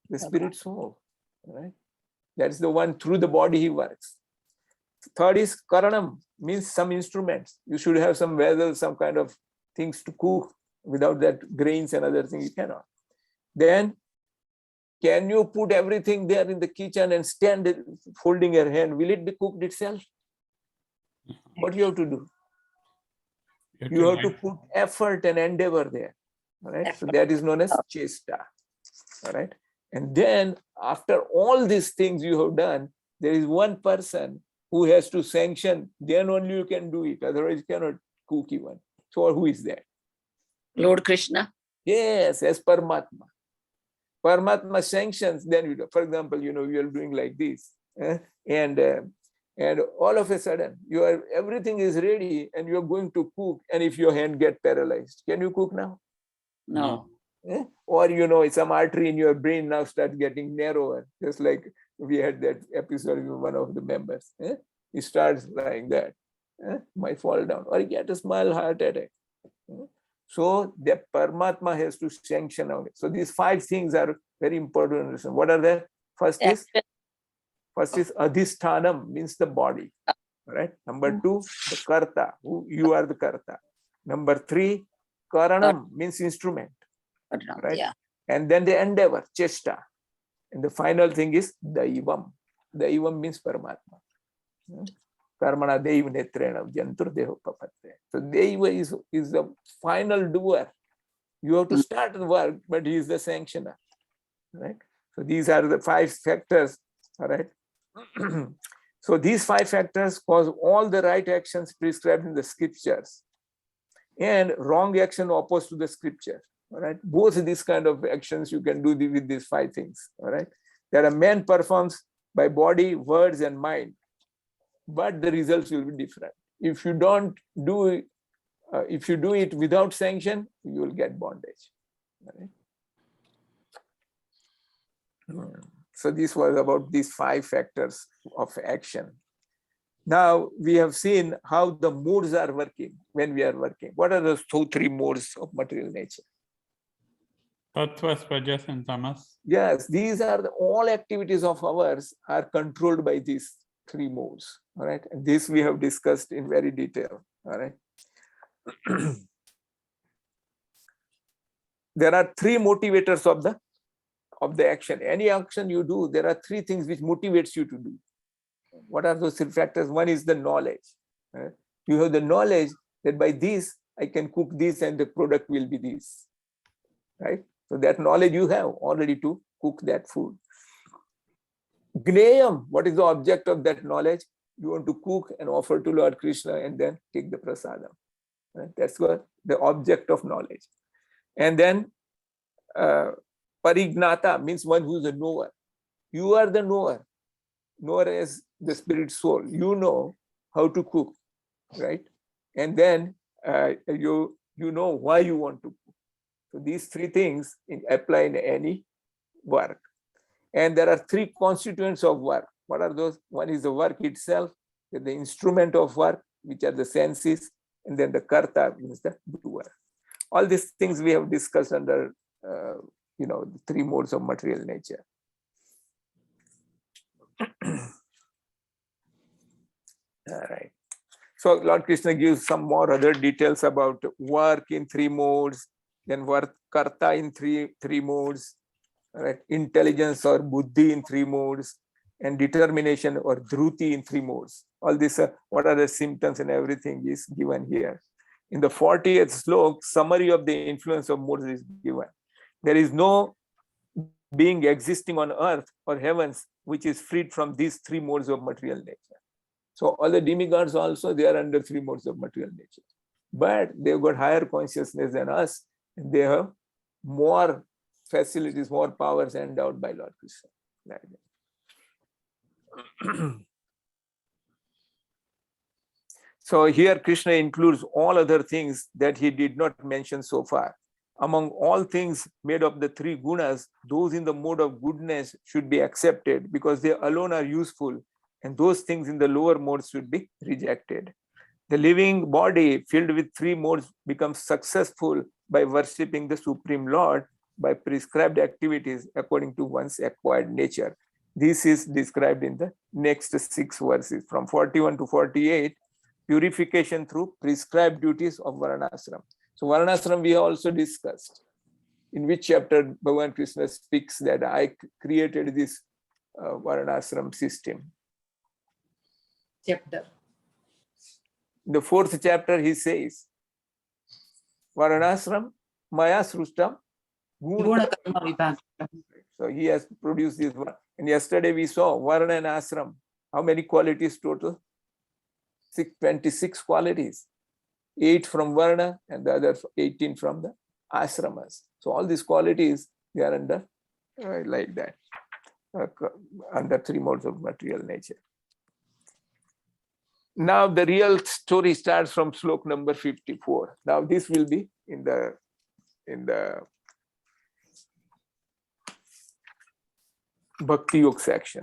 The spirit soul. All right. That's the one through the body he works. Third is karanam, means some instruments. You should have some vessels, some kind of things to cook. Without that, grains and other things, you cannot. Then, can you put everything there in the kitchen and stand holding your hand? Will it be cooked itself? What do you have to do? You have to put effort and endeavor there. All right. So that is known as chesta. All right. And then after all these things you have done, there is one person who has to sanction, then only you can do it. Otherwise, you cannot cook even. So who is that? Lord Krishna. Yes, as Paramatma. Paramatma sanctions, then you do. For example, you are doing like this, and all of a sudden everything is ready and you're going to cook, and if your hand get paralyzed, can you cook now? No. Or some artery in your brain now starts getting narrower, just like we had that episode with one of the members. He starts like that, might fall down, or he get a small heart attack. So the Paramatma has to sanction on it. So these 5 things are very important to understand. What are they? First is adhisthanam, means the body. Right. Number 2, the karta, who you are the karta. Number 3, karanam, means instrument. Right. Yeah. And then the endeavor, chesta. And the final thing is daivam. Daivam means Paramatma. Karmana deiv netrena jantur deho papatte. So deiva is the final doer. You have to start the work, but he is the sanctioner. Right. So these are the 5 factors. All right. So these 5 factors cause all the right actions prescribed in the scriptures and wrong action opposed to the scripture. All right. Both these kind of actions you can do with these 5 things. All right. That a man performs by body, words, and mind, but the results will be different. If you don't do it, if you do it without sanction, you will get bondage. All right. So this was about these 5 factors of action. Now we have seen how the modes are working when we are working. What are those 3 modes of material nature? Tattvas, Rajas, and Tamas. Yes, these are all activities of ours are controlled by these 3 modes. All right, and this we have discussed in very detail. All right. There are 3 motivators of the action. Any action you do, there are 3 things which motivates you to do. What are those 3 factors? One is the knowledge. Right? You have the knowledge that by this I can cook this and the product will be this. Right? So that knowledge you have already to cook that food. Gnayam, what is the object of that knowledge? You want to cook and offer to Lord Krishna and then take the prasadam. Right? That's what the object of knowledge. And then parignata means one who is a knower. You are the knower. Knower as the spirit soul. You know how to cook, right? And then you know why you want to cook. So these 3 things apply in any work. And there are 3 constituents of work. What are those? One is the work itself, the instrument of work, which are the senses, and then the karta means the doer. All these things we have discussed under the 3 modes of material nature. All right. So Lord Krishna gives some more other details about work in 3 modes, then work karta in three modes, right? Intelligence or buddhi in 3 modes, and determination or dhruti in 3 modes. All this, what are the symptoms and everything is given here. In the 40th slok, summary of the influence of modes is given. There is no being existing on earth or heavens which is freed from these 3 modes of material nature. So all the demigods also, they are under 3 modes of material nature. But they've got higher consciousness than us, and they have more facilities, more powers endowed by Lord Krishna. So here Krishna includes all other things that he did not mention so far. Among all things made of the 3 gunas, those in the mode of goodness should be accepted because they alone are useful, and those things in the lower modes should be rejected. The living body filled with 3 modes becomes successful by worshipping the Supreme Lord by prescribed activities according to one's acquired nature. This is described in the next 6 verses from 41 to 48. Purification through prescribed duties of Varnashram. So Varnashram we also discussed. In which chapter Bhagavan Krishna speaks that I created this Varnashram system. Chapter. In the 4th chapter he says, Varnashram Maya Srustam Guna karma vibhaga. So he has produced this one. And yesterday we saw Varna and Ashram. How many qualities total? 26 qualities. 8 from Varna and the other 18 from the Ashramas. So all these qualities, they are under like that, under 3 modes of material nature. Now the real story starts from slok number 54. Now this will be in the Bhakti Yoga section.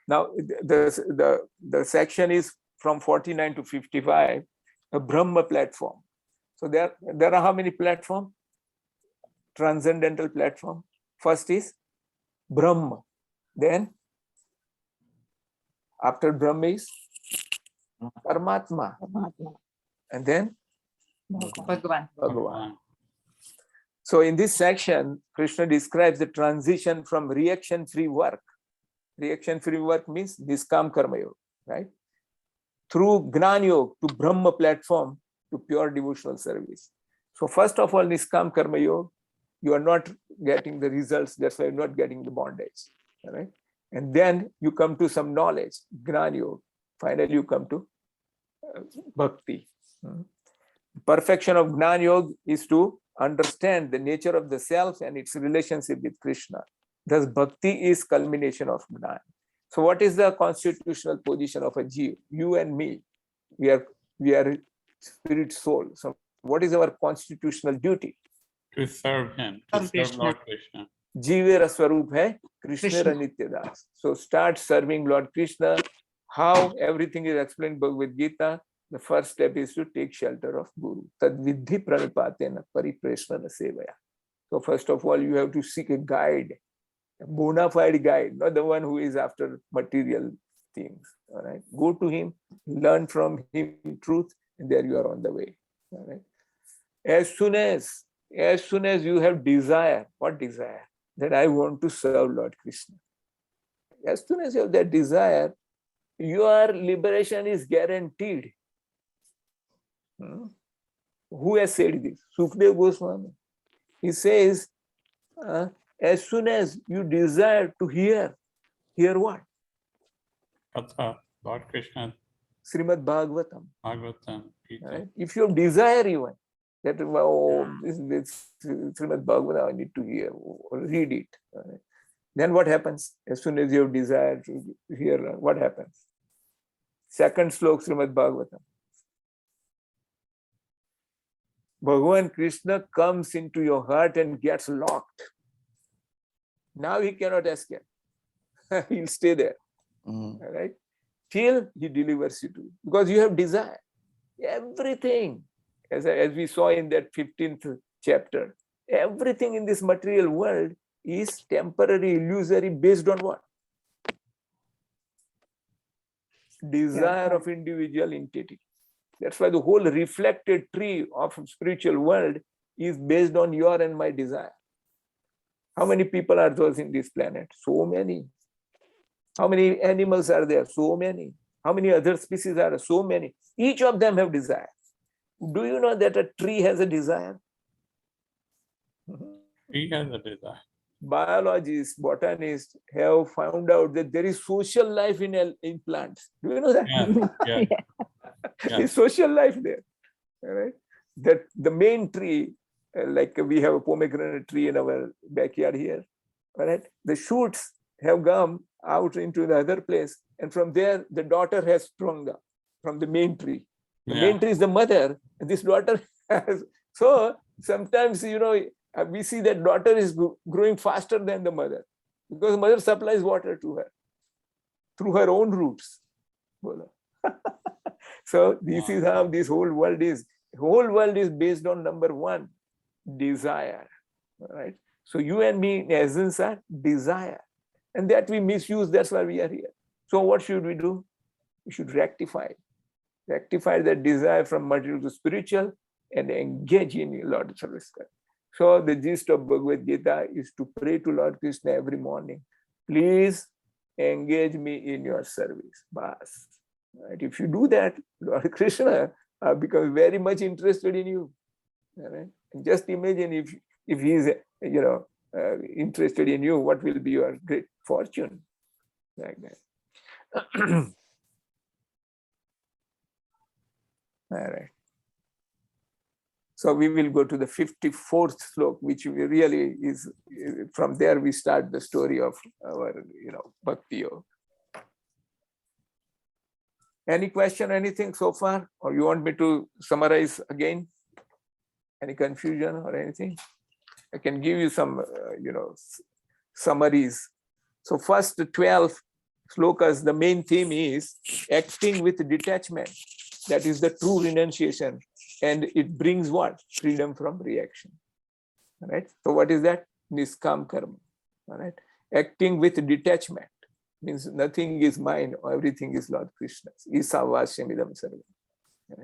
Now the section is from 49 to 55, a Brahma platform. So there are how many platforms? Transcendental platform. First is Brahma. Then after Brahma is Paramatma. And then Bhagavan. So in this section, Krishna describes the transition from reaction-free work. Reaction-free work means Niskam Karma Yoga, right? Through Gnan Yoga to Brahma platform to pure devotional service. So first of all, Niskam Karma Yoga, you are not getting the results. That's why you're not getting the bondage, right? And then you come to some knowledge, Gnan Yoga. Finally, you come to Bhakti. Perfection of Gnan Yoga is to understand the nature of the self and its relationship with Krishna. Thus, Bhakti is culmination of Gnan. So what is the constitutional position of a Jeev? You and me, we are spirit soul. So what is our constitutional duty? To serve him, to serve Krishna. Lord Krishna. Jeevera Swarup hai Krishna Krishna. Nityadas. So start serving Lord Krishna. How everything is explained with Geeta. The first step is to take shelter of Guru. Tad vidhi pranipatena paripreshna sevaya. So first of all, you have to seek a guide, a bona fide guide, not the one who is after material things. All right, go to him, learn from him truth, and there you are on the way. All right. As soon as you have desire, what desire? That I want to serve Lord Krishna. As soon as you have that desire, your liberation is guaranteed. Who has said this? Sukdev Goswami. He says, as soon as you desire to hear what? Katha, Lord Krishna, Srimad Bhagavatam. Bhagavatam, Geeta. Right? If you desire even that, this Srimad Bhagavatam I need to hear or read it. Right? Then what happens? As soon as you have desire to hear, what happens? Second slok Srimad Bhagavatam. Bhagavan Krishna comes into your heart and gets locked. Now he cannot escape. He'll stay there. Right? Till he delivers you to it. Because you have desire. Everything, as we saw in that 15th chapter, everything in this material world is temporary, illusory, based on what? Desire of individual entity. That's why the whole reflected tree of spiritual world is based on your and my desire. How many people are those in this planet? So many. How many animals are there? So many. How many other species are there? So many. Each of them have desire. Do you know that a tree has a desire? He has a desire. Biologists, botanists have found out that there is social life in plants. Do you know that? Yeah. There's social life there. All right? That the main tree, like we have a pomegranate tree in our backyard here. All right? The shoots have come out into the other place, and from there the daughter has sprung up from the main tree. The main tree is the mother, and this daughter has. So sometimes, we see that daughter is growing faster than the mother because mother supplies water to her through her own roots. So this is how this whole world is. The whole world is based on number one, desire. Right? So you and me, in essence, are desire. And that we misuse, that's why we are here. So what should we do? We should rectify that desire from material to spiritual and engage in Lord service. So the gist of Bhagavad Gita is to pray to Lord Krishna every morning. Please engage me in your service. Bas. Right? If you do that, Lord Krishna becomes very much interested in you. Right? Just imagine if he's interested in you, what will be your great fortune, like that. All right. So we will go to the 54th slok, which really is, from there we start the story of our, bhakti yoga. Any question, anything so far? Or you want me to summarize again? Any confusion or anything? I can give you some, summaries. So first 12 slokas, the main theme is acting with detachment. That is the true renunciation. And it brings what? Freedom from reaction. All right. So what is that? Niskam karma. All right. Acting with detachment means nothing is mine, everything is Lord Krishna's. Isa vashyamidam sarvam. All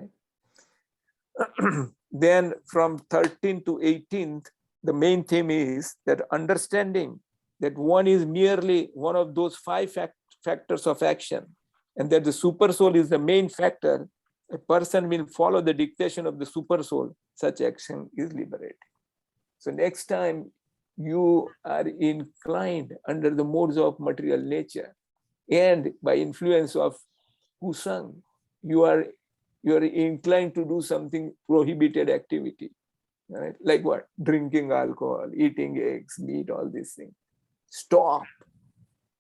right. Then from 13th to 18th, the main theme is that understanding that one is merely one of those 5 factors of action, and that the super soul is the main factor. A person will follow the dictation of the super soul, such action is liberating. So next time you are inclined under the modes of material nature, and by influence of kusang, you are inclined to do something prohibited activity, right? Like what? Drinking alcohol, eating eggs, meat, all these things. Stop,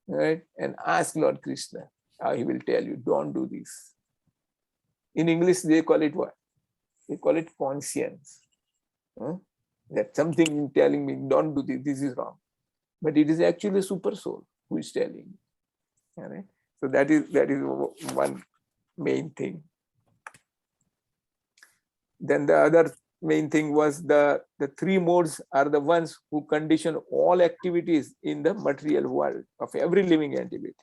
right? And ask Lord Krishna. He will tell you, don't do this. In English, they call it what? They call it conscience. That something telling me, don't do this, this is wrong. But it is actually super soul who is telling you. All right? So that is one main thing. Then the other main thing was the 3 modes are the ones who condition all activities in the material world of every living entity.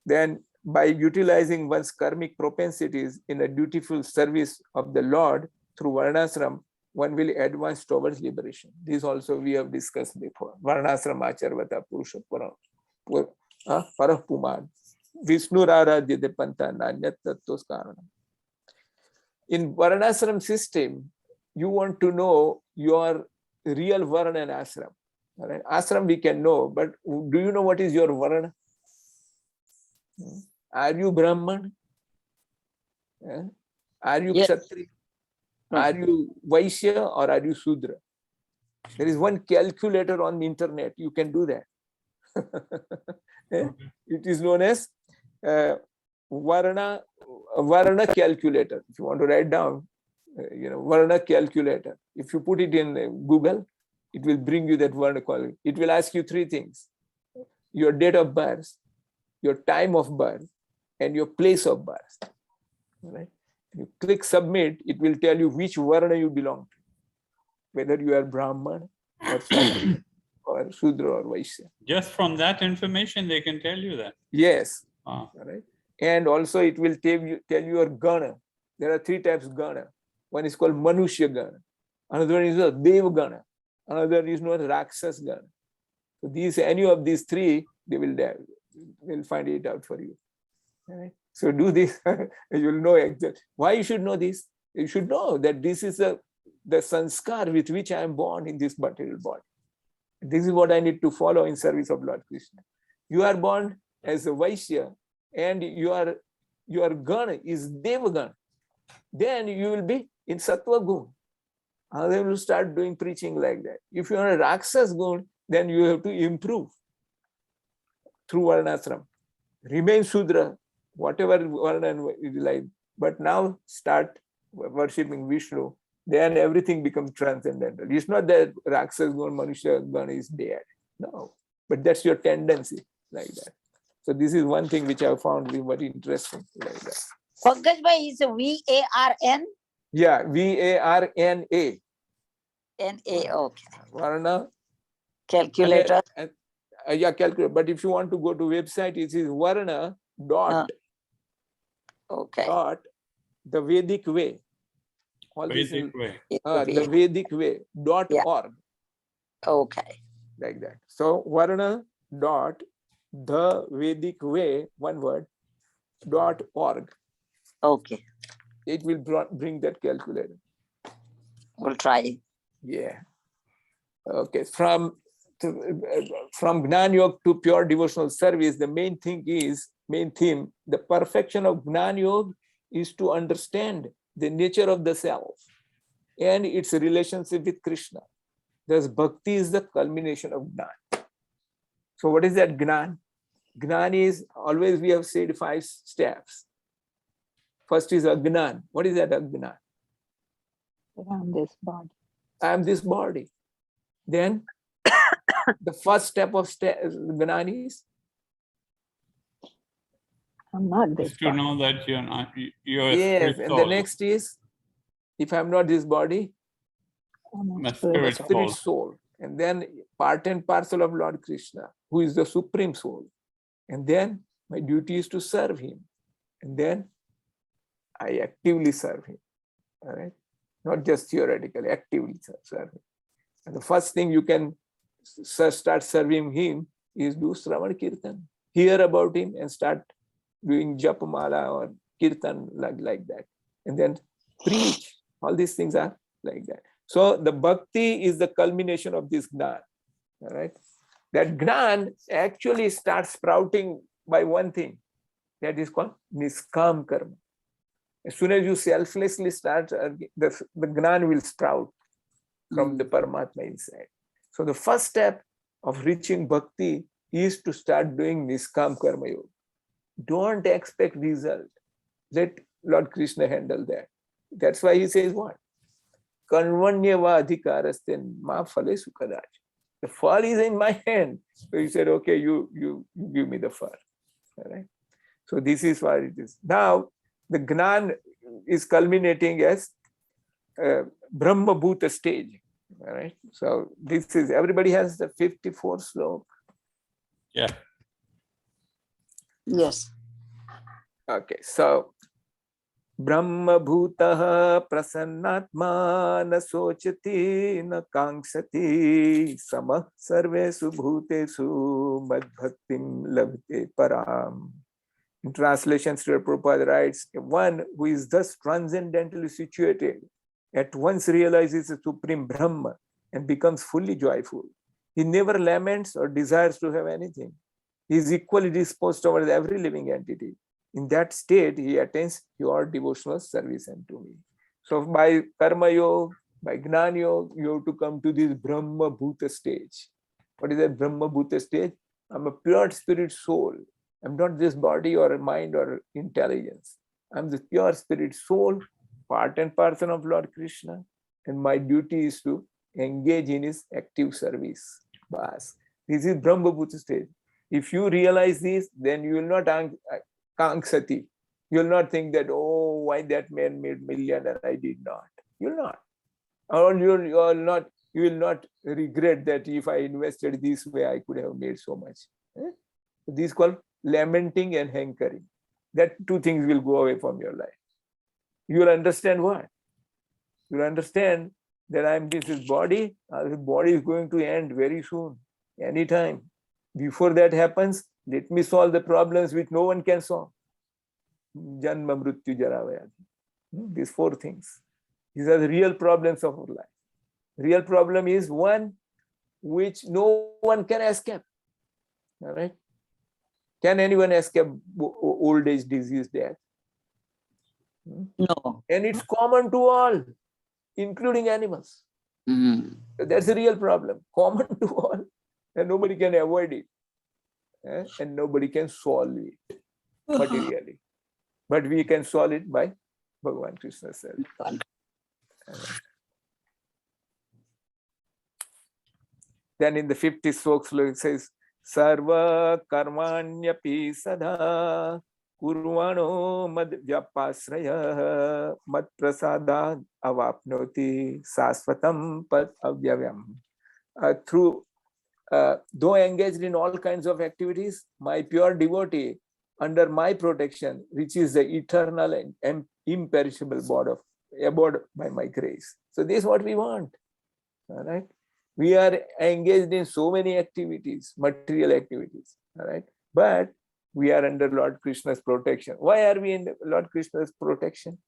Then by utilizing one's karmic propensities in a dutiful service of the Lord through Varnashram, one will advance towards liberation. This also we have discussed before. Varnashram acharvata purusha parah puman Vishnu raradhyate panta nanyat tattos karanam. In Varnashram system, you want to know your real Varna and Ashram. All right? Ashram we can know, but do you know what is your Varna? Are you Brahman? Are you Kshatriya? Are you Vaishya or are you Sudra? There is one calculator on the internet. You can do that. It is known as Varna calculator. If you want to write down, Varna calculator. If you put it in Google, it will bring you that Varna calculator. It will ask you 3 things: your date of birth, your time of birth, and your place of birth. All right? You click submit, it will tell you which Varna you belong to, whether you are Brahman or Kshatriya or Shudra or Vaishya. Just from that information, they can tell you that. Yes. Ah. All right. And also it will tell you your Gana. There are 3 types of Gana. One is called Manushya Gana. Another one is a Dev Gana. Another is known as Rakshas Gana. So any of these 3, they will find it out for you. All right. So do this, you will know exactly why you should know this. You should know that this is the sanskar with which I am born in this material body. This is what I need to follow in service of Lord Krishna. You are born as a Vaishya, and your Gana is Devagana. Then you will be in Sattva Gun. And then you will start doing preaching like that. If you are a Rakshas Gun, then you have to improve through Varnashram. Remain Sudra, whatever Varna you like, but now start worshipping Vishnu, then everything becomes transcendental. It's not that Rakshas Gun, Manushya Gun is dead. No, but that's your tendency like that. So this is one thing which I found very interesting like that. Pankaj bhai is VARN? Yeah, VARNA. NA, okay. Varna. Calculator. Yeah, calculator. But if you want to go to website, it is Varna dot. Okay. Dot the Vedic way. All Vedic way. The Vedic way .org. Okay. Like that. So Varna dot the Vedic way, one word, .org. Okay. It will bring that calculator. We'll try. Yeah. Okay. From Gnan Yoga to pure devotional service, the main theme, the perfection of Gnan Yoga is to understand the nature of the self and its relationship with Krishna. Thus, bhakti is the culmination of Gnan. So what is that Gnan? Gnan is, always we have said 5 steps. First is Agnan. What is that Agnan? Around this body. I am this body. Then the first step of Gnan is? I'm not this Just to body. know that you're not, you're a Yes, spirit and soul. the next is, if I'm not this body, I'm A a spirit spirit soul. spirit soul. And then part and parcel of Lord Krishna, who is the supreme soul. And then my duty is to serve him. And then I actively serve him. All right? Not just theoretically, actively serve him. And the first thing you can start serving him is do Shravan Kirtan. Hear about him and start doing Japamala or Kirtan like that. And then preach. All these things are like that. So the bhakti is the culmination of this Gnan. All right? That Gnan actually starts sprouting by one thing. That is called Niskam Karma. As soon as you selflessly start, the Gnan will sprout from the Paramatma inside. So the first step of reaching bhakti is to start doing Niskam Karma Yoga. Don't expect result. Let Lord Krishna handle that. That's why he says what? Karvanyava adhikarasten ma phale sukadach. The fall is in my hand. So he said, okay, you give me the fall. All right. So this is what it is. Now, the Gnan is culminating as Brahma Bhuta stage. All right. So this is, everybody has the 54 sloka. Yeah. Yes. Okay. So Brahma Bhutah prasannatma na sochati na kangsati samah sarvesu bhutesu mad bhaktim labhate param. In translation, Srila Prabhupada writes, one who is thus transcendently situated at once realizes the supreme Brahma and becomes fully joyful. He never laments or desires to have anything. He is equally disposed towards every living entity. In that state, he attains pure devotional service unto me. So by Karma Yoga, by Gnana Yoga, you have to come to this Brahma Bhuta stage. What is that Brahma Bhuta stage? I'm a pure spirit soul. I'm not this body or mind or intelligence. I'm the pure spirit soul, part and parcel of Lord Krishna. And my duty is to engage in his active service. Bas. This is Brahma Bhuta stage. If you realize this, then you will not Kanksati. You will not think that, oh, why that man made million and I did not. You will not. Or you will not regret that if I invested this way, I could have made so much. This is called lamenting and hankering. That two things will go away from your life. You will understand what? You will understand that this is body. This body is going to end very soon, anytime. Before that happens, let me solve the problems which no one can solve. Janma, Mrityu, Jara, Vyadhi. These 4 things. These are the real problems of our life. Real problem is one which no one can escape. All right? Can anyone escape old age, disease, death? No. And it's common to all, including animals. Mm. So that's a real problem, common to all, and nobody can avoid it. And nobody can solve it materially. But we can solve it by Bhagavan Krishna self. Then in the 50th sloka it says, Sarva karmanyapi sada kurvano mad vyapasraya mad prasadad avapnoti sasvatam pad avyavyam. Though engaged in all kinds of activities, my pure devotee under my protection reaches the eternal and imperishable abode by my grace. So this is what we want. All right. We are engaged in so many activities, material activities. All right. But we are under Lord Krishna's protection. Why are we in Lord Krishna's protection?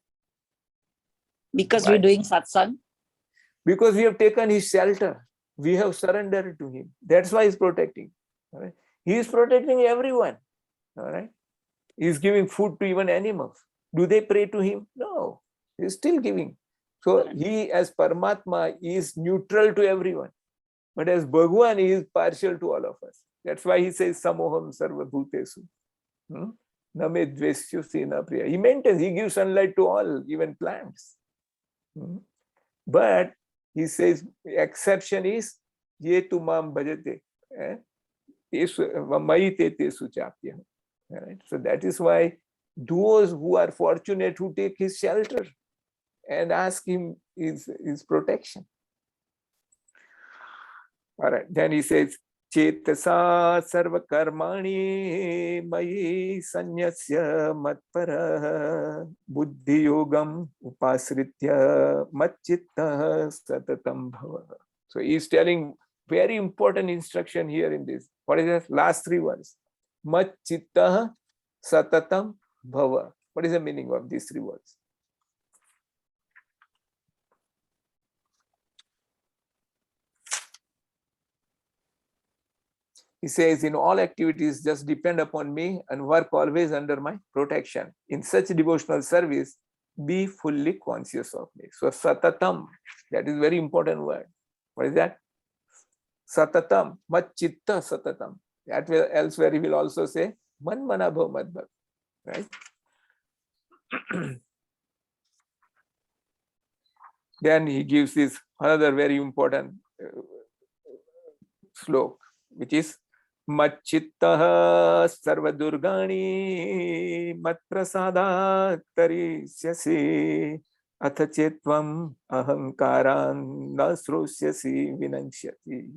Because Why? we're doing satsang. Because we have taken his shelter. We have surrendered to him. That's why he's protecting. All right? He is protecting everyone. All right? He's giving food to even animals. Do they pray to him? No. He's still giving. So he as Paramatma is neutral to everyone. But as Bhagwan, he is partial to all of us. That's why he says, Samoham sarva bhutesu. Name dvesyu sena priya. He maintains, he gives sunlight to all, even plants. But he says, exception is, ye tu mam bhajate. Maite tesu chapya. Right? So that is why those who are fortunate who take his shelter and ask him his protection. All right. Then he says, Chetasa sarva karmani mayi sanyasya matpara buddhi yogam upasritya matchitta satatam bhava. So he is telling very important instruction here in this. What is that? Last three words. Matchitta satatam bhava. What is the meaning of these three words? He says, in all activities, just depend upon me and work always under my protection. In such devotional service, be fully conscious of me. So, satatam, that is very important word. What is that? Satatam, matchitta satatam. That will elsewhere he will also say, man manabhav madbhav. Right? Then he gives this another very important slok, which is Machittaha sarvadurgani matprasada tarisyasi athachetvam ahankaran nasrusyasi vinansyati.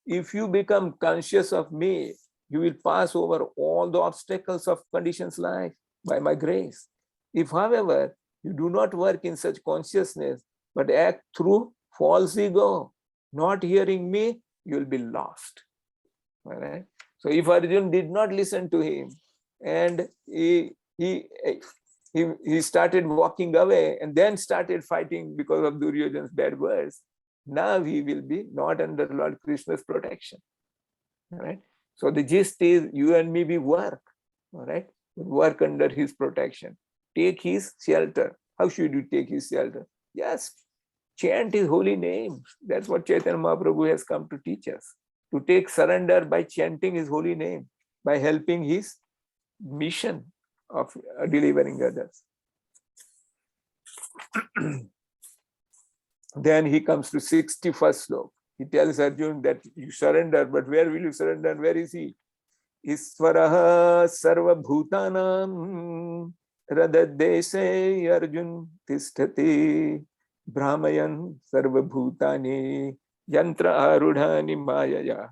If you become conscious of me, you will pass over all the obstacles of conditions life by my grace. If, however, you do not work in such consciousness, but act through false ego, not hearing me, you will be lost. All right. So if Arjun did not listen to him and he started walking away and then started fighting because of Duryodhana's bad words, now he will be not under Lord Krishna's protection. All right. So the gist is, you and me, we work. All right. We work under his protection. Take his shelter. How should you take his shelter? Yes, chant his holy name. That's what Chaitanya Mahaprabhu has come to teach us. To take surrender by chanting his holy name, by helping his mission of delivering others. Then he comes to 61st slok. He tells Arjun that you surrender, but where will you surrender and where is he? Isvaraha sarva bhutanam radadese Arjun tisthati brahmayan sarva bhutani yantra arudhani mayaya.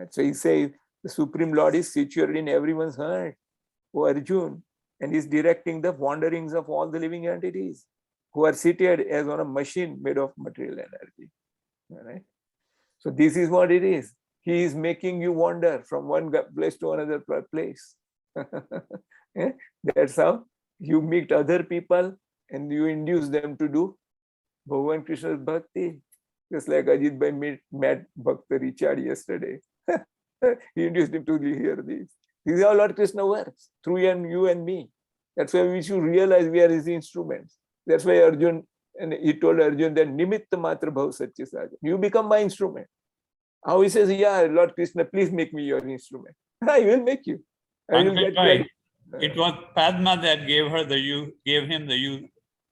So he says the Supreme Lord is situated in everyone's heart, O Arjun, and is directing the wanderings of all the living entities who are seated as on a machine made of material energy. All right. So this is what it is. He is making you wander from one place to another place. That's how you meet other people and you induce them to do Bhagavan Krishna's bhakti. Just like Ajit Bhai met Bhakta Richard yesterday. He induced him to hear this. This is how Lord Krishna works, through you and me. That's why we should realize we are his instruments. That's why Arjun, and he told Arjun that Nimitta Matra Bhav Satya Saja. You become my instrument. How he says, yeah, Lord Krishna, please make me your instrument. I will make you. I will get Right. It was Padma that gave him the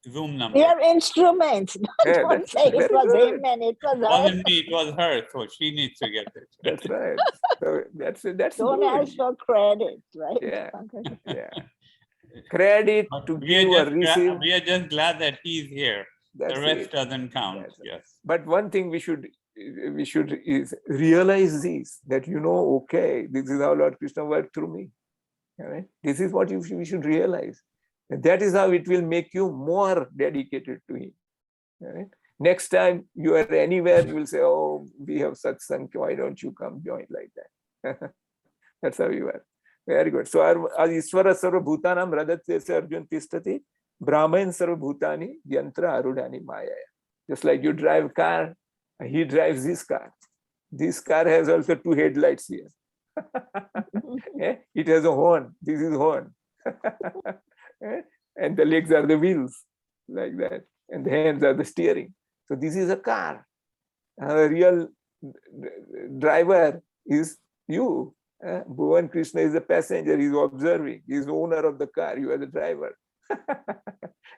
Zoom number. Your instruments. Yeah, Don't say it was him and it was It wasn't her. me, it was her, so she needs to get it. That's right. So that's Don't good. ask for credit, right? Yeah. Yeah. Credit But to we give or receive. we are just glad that he's here. That's The rest it. doesn't count. That's it. Yes. But one thing we should is realize this, that okay, this is how Lord Krishna worked through me. All right? This is what we should realize. And that is how it will make you more dedicated to him. All right? Next time you are anywhere, you will say, oh, we have satsang, why don't you come join like that? That's how you are. Very good. So Isvara Sarva Bhutanam Radatya Arjun Tishtati Brahman Sarva Bhutani Yantra Arudhani Maya. Just like you drive a car, he drives this car. This car has also two headlights here. It has a horn. This is horn. And the legs are the wheels, like that. And the hands are the steering. So this is a car. A real driver is you. Bhuvan Krishna is the passenger. He's observing. He's the owner of the car. You are the driver.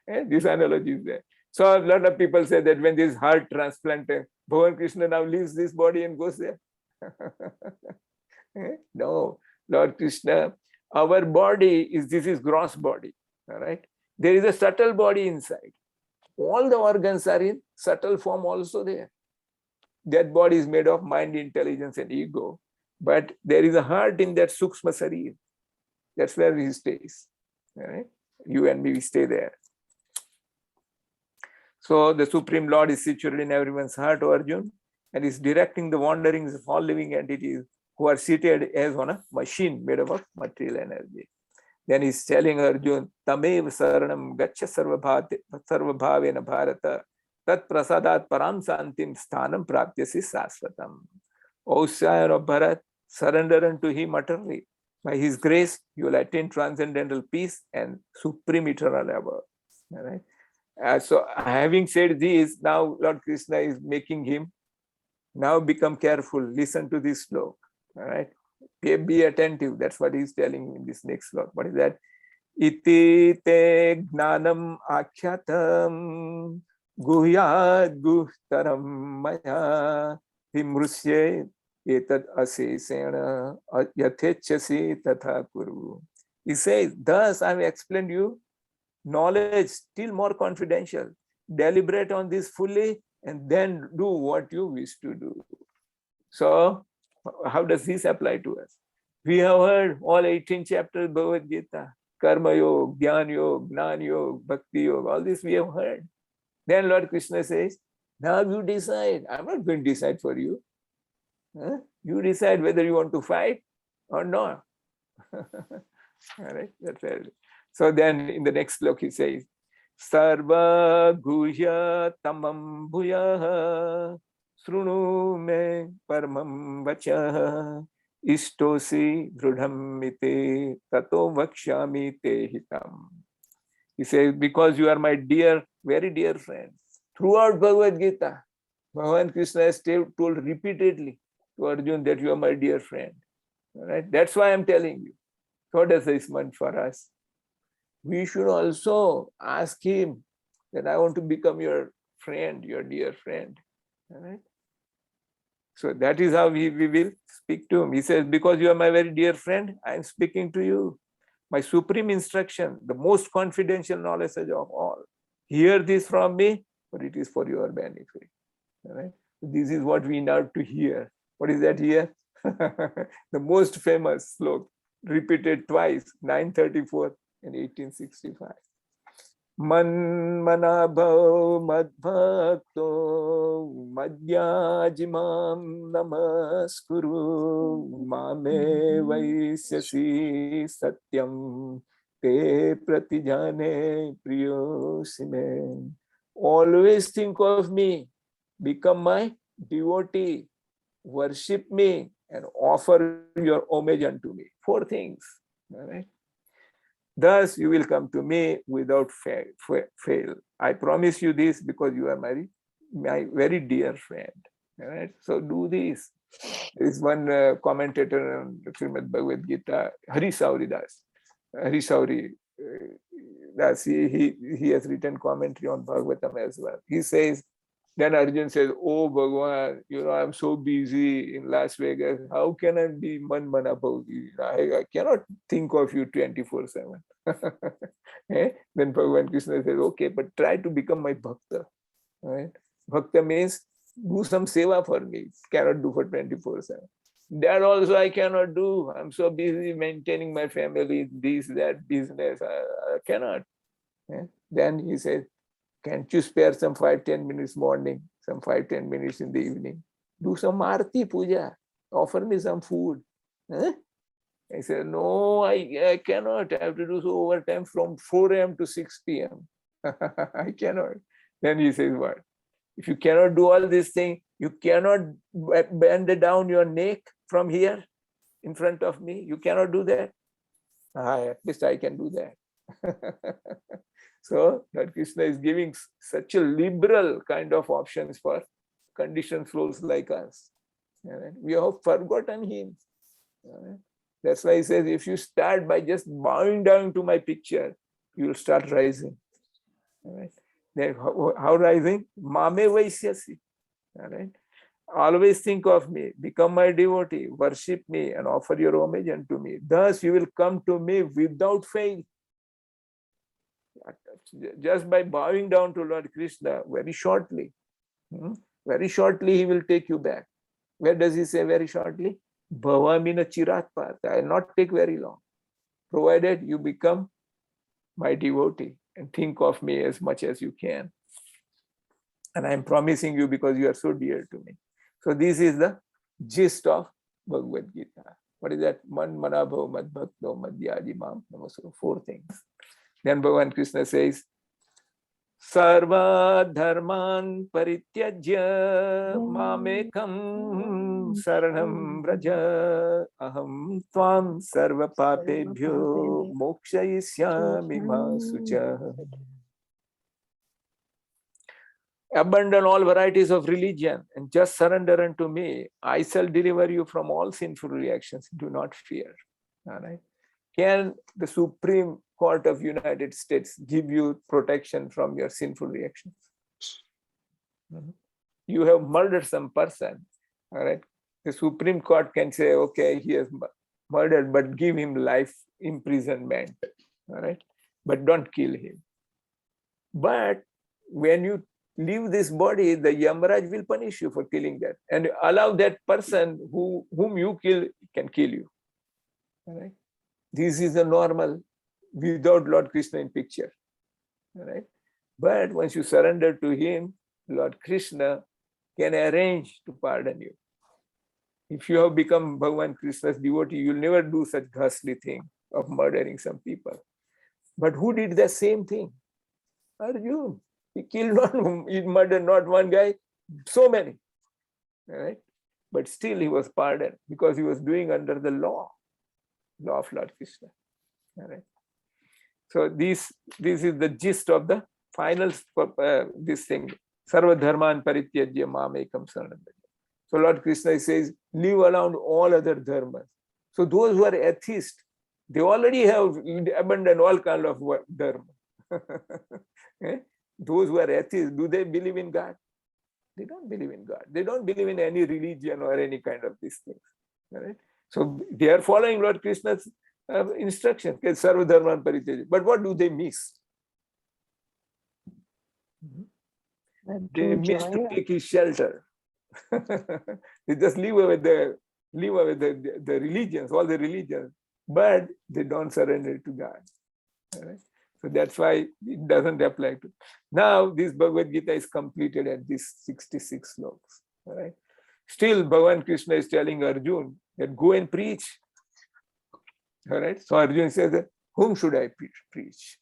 This analogy is there. So a lot of people say that when this heart transplant, Bhuvan Krishna now leaves this body and goes there. No, Lord Krishna, our body is gross body. All right. There is a subtle body inside. All the organs are in subtle form also there. That body is made of mind, intelligence, and ego. But there is a heart in that Sukshma Sarir. That's where he stays. All right? You and me, we stay there. So the Supreme Lord is situated in everyone's heart, Arjun, and is directing the wanderings of all living entities who are seated as on a machine made up of material energy. Then he's telling Arjun, Tamev Saranam Gacha Sarvabhavena Bharata Tat Prasadat Param Santim Sthanam Praptyasi Sasvatam. O Sire of Bharat, surrender unto him utterly. By his grace, you will attain transcendental peace and supreme eternal abode. All right. So having said this, now Lord Krishna is making him now become careful. Listen to this sloka. All right. Be attentive. That's what he's telling in this next sloka. What is that? Iti te gnanam akyatam guhyad guhtaram maya vimrusye etad asesena yathechasi tatha kuru. He says, thus I have explained you knowledge still more confidential. Deliberate on this fully and then do what you wish to do. So how does this apply to us? We have heard all 18 chapters of Bhagavad Gita. Karma Yoga, Jnana Yoga, Jnana Yoga, Bhakti Yoga, all this we have heard. Then Lord Krishna says, now you decide. I'm not going to decide for you. You decide whether you want to fight or not. All right, that's very. So then in the next sloka he says, Sarva Guhya Tamam Bhuyaha Srunu Me Paramam Vacha Ishtosi Drudham Mite Tato Vakshami Te Hitam. He says, because you are my dear, very dear friend. Throughout Bhagavad Gita, Bhagavan Krishna has told repeatedly to Arjun that you are my dear friend. All right? That's why I'm telling you. So does this mean for us? We should also ask him that I want to become your friend, your dear friend. All right? So that is how we will speak to him. He says, because you are my very dear friend, I am speaking to you. My supreme instruction, the most confidential knowledge of all. Hear this from me, but it is for your benefit. All right? This is what we need to hear. What is that here? The most famous sloka, repeated twice, 934 and 1865. Man manabhav madbhakto madhyajimam namaskuru mame vaisyasi satyam te pratijane priyosime. Always think of me, become my devotee, worship me and offer your homage unto me. 4 things. All right. Thus you will come to me without fail. I promise you this because you are my very dear friend. All right. So do this. There is one commentator on the Srimad Bhagavad Gita, Harisauri Das. Harisauri Das, he has written commentary on Bhagavatam as well. He says, then Arjun says, oh Bhagavan, I'm so busy in Las Vegas. How can I be man manabhaugi? I cannot think of you 24/7. Then Bhagavan Krishna says, okay, but try to become my bhakta. Right? Bhakta means do some seva for me. Cannot do for 24/7. That also I cannot do. I'm so busy maintaining my family, this, that, business. I cannot. Then he says, can't you spare some 5-10 minutes morning, some 5-10 minutes in the evening? Do some arti puja. Offer me some food. I said, no, I cannot. I have to do so overtime from 4 a.m. to 6 p.m. I cannot. Then he says, what? If you cannot do all these things, you cannot bend down your neck from here in front of me. You cannot do that. At least I can do that. So Lord Krishna is giving such a liberal kind of options for conditioned souls like us. We have forgotten him. That's why he says, if you start by just bowing down to my picture, you will start rising. Then how rising? Mame Vaisyasi. Always think of me, become my devotee, worship me, and offer your homage unto me. Thus you will come to me without fail. Just by bowing down to Lord Krishna very shortly. Very shortly he will take you back. Where does he say very shortly? Bhavamina chirat path. I will not take very long, provided you become my devotee and think of me as much as you can. And I am promising you because you are so dear to me. So this is the gist of Bhagavad Gita. What is that? Man manabhav mad bhakto madhyadi mam. So 4 things. Then Bhagavan Krishna says, Sarva dharman parityajya mamekam saranam vraja aham tvam sarva papebhyo mokshayishyami ma sucha. Abandon all varieties of religion and just surrender unto me. I shall deliver you from all sinful reactions. Do not fear. All right. Can the Supreme Court of United States give you protection from your sinful reactions? You have murdered some person. All right. The Supreme Court can say, okay, he has murdered, but give him life imprisonment. All right. But don't kill him. But when you leave this body, the Yamaraj will punish you for killing that, and allow that person whom you kill can kill you. All right. This is the normal without Lord Krishna in picture. All right. But once you surrender to him, Lord Krishna can arrange to pardon you. If you have become Bhagavan Krishna's devotee, you'll never do such ghastly thing of murdering some people. But who did the same thing? Arjuna. He killed he murdered not one guy, so many. All right. But still he was pardoned because he was doing under the law of Lord Krishna. All right. So this is the gist of the final this thing. Sarva dharman parityajya mamekam saranam. So Lord Krishna says, leave around all other dharmas. So those who are atheists, they already have abandoned all kind of dharma. Those who are atheists, do they believe in God? They don't believe in God. They don't believe in any religion or any kind of these things. All right? So they are following Lord Krishna's instruction. Sarva dharman parityajya. But what do they miss? They miss to take his shelter. They just live away the religions, all the religions, but they don't surrender to God. All right? So that's why it doesn't apply to. Now this Bhagavad Gita is completed at these 66 slokas. All right. Still, Bhagavan Krishna is telling Arjuna that go and preach. All right. So Arjuna says, whom should I preach?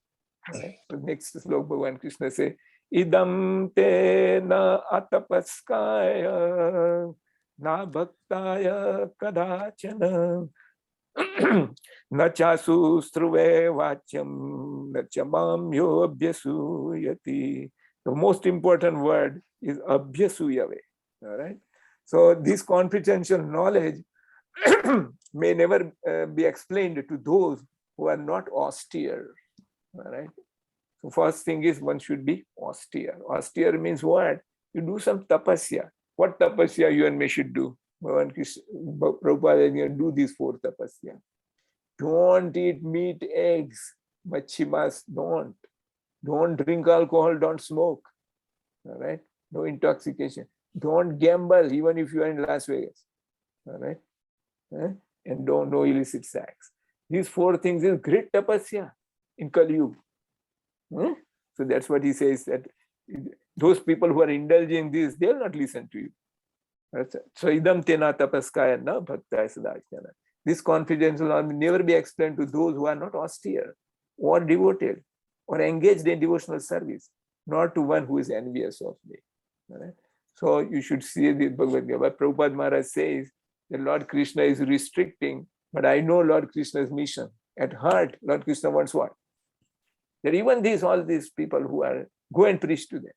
All right. So next sloka, Bhagavan Krishna says, idam te na atapaskaya na bhaktaya kadachana na chasu struve vachyam na chamam yo abhyasuyati. The most important word is abhyasuyave. All right. So this confidential knowledge may never be explained to those who are not austere. All right. So first thing is one should be austere. Austere means what? You do some tapasya. What tapasya you and me should do? Prabhupada do these 4 tapasya. Don't eat meat, eggs, machimas, don't. Don't drink alcohol, don't smoke. All right? No intoxication. Don't gamble, even if you are in Las Vegas. All right? And don't know illicit sex. These 4 things is great tapasya in Kali Yuga. So that's what he says, that those people who are indulging this, they will not listen to you. So idam tena tapaskaya na bhaktaya sadachana. This confidential will never be explained to those who are not austere or devoted or engaged in devotional service, not to one who is envious of me. All right? So you should see the Bhagavad Gita. But Prabhupada Maharaj says that Lord Krishna is restricting, but I know Lord Krishna's mission. At heart, Lord Krishna wants what? That even all these people who are, go and preach to them.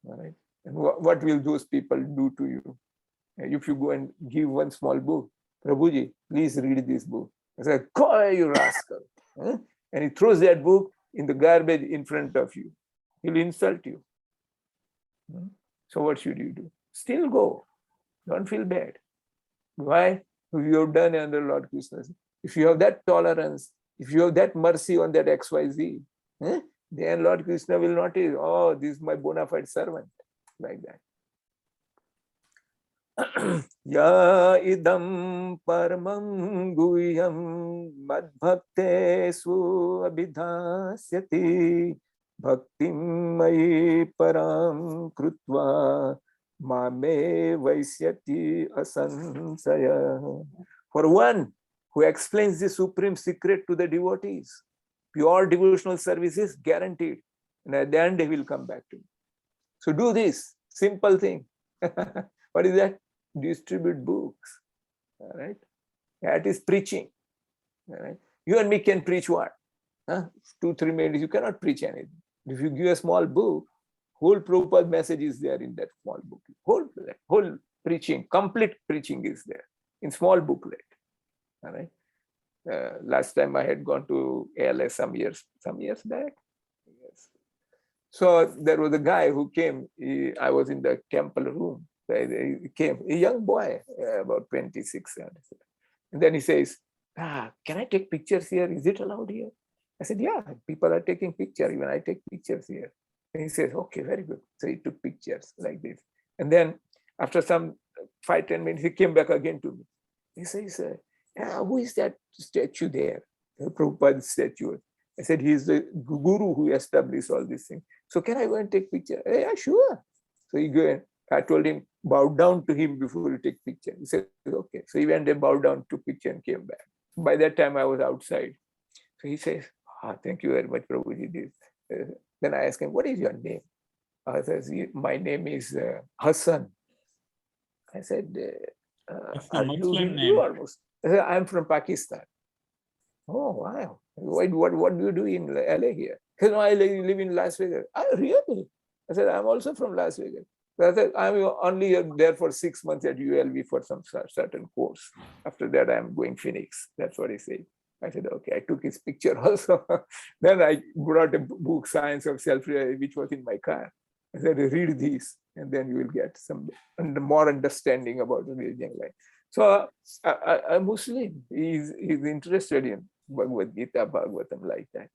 All right? And what will those people do to you? If you go and give one small book, Prabhuji, please read this book. I say, "Koi, you rascal." And he throws that book in the garbage in front of you. He'll insult you. So what should you do? Still go. Don't feel bad. Why? You have done under Lord Krishna. If you have that tolerance, if you have that mercy on that XYZ, then Lord Krishna will notice, oh, this is my bona fide servant. Like that. Ya idam paramam guhyam madbhakte su abhidhasyati bhaktim mai param krutva mame vaisyati asansaya. For one who explains the supreme secret to the devotees, pure devotional service is guaranteed, and at the end they will come back to me. So do this simple thing. What is that? Distribute books. All right. That is preaching. All right. You and me can preach what? 2-3 minutes. You cannot preach anything. If you give a small book, whole Prabhupada message is there in that small book. Whole preaching, complete preaching is there in small booklet. All right. Last time I had gone to ALS some years back. Yes. So there was a guy who came. I was in the temple room. He came, a young boy, about 26. And then he says, can I take pictures here? Is it allowed here? I said, yeah, people are taking pictures. Even I take pictures here. And he says, okay, very good. So he took pictures like this. And then after some 5-10 minutes, he came back again to me. He says, who is that statue there? The Prabhupada statue. I said, he's the guru who established all these things. So can I go and take picture? Yeah, sure. So he go and I told him, bow down to him before you take picture. He said, okay. So he went and bowed down, took picture and came back. By that time, I was outside. So he says, thank you very much, Prabhuji. Then I asked him, what is your name? He says, my name is Hassan. I said, It's a are you Muslim Hindu name. or Muslim? I said, I'm from Pakistan. Oh, wow. What do you do in LA here? He said, no, I live in Las Vegas. Oh, really? I said, I'm also from Las Vegas. I said, I'm only there for 6 months at ULV for some certain course. After that, I'm going Phoenix. That's what he said. I said, okay. I took his picture also. Then I brought a book, Science of Self-Realization, which was in my car. I said, read these, and then you will get some more understanding about religion life. So a Muslim is interested in Bhagavad Gita, Bhagavatam like that.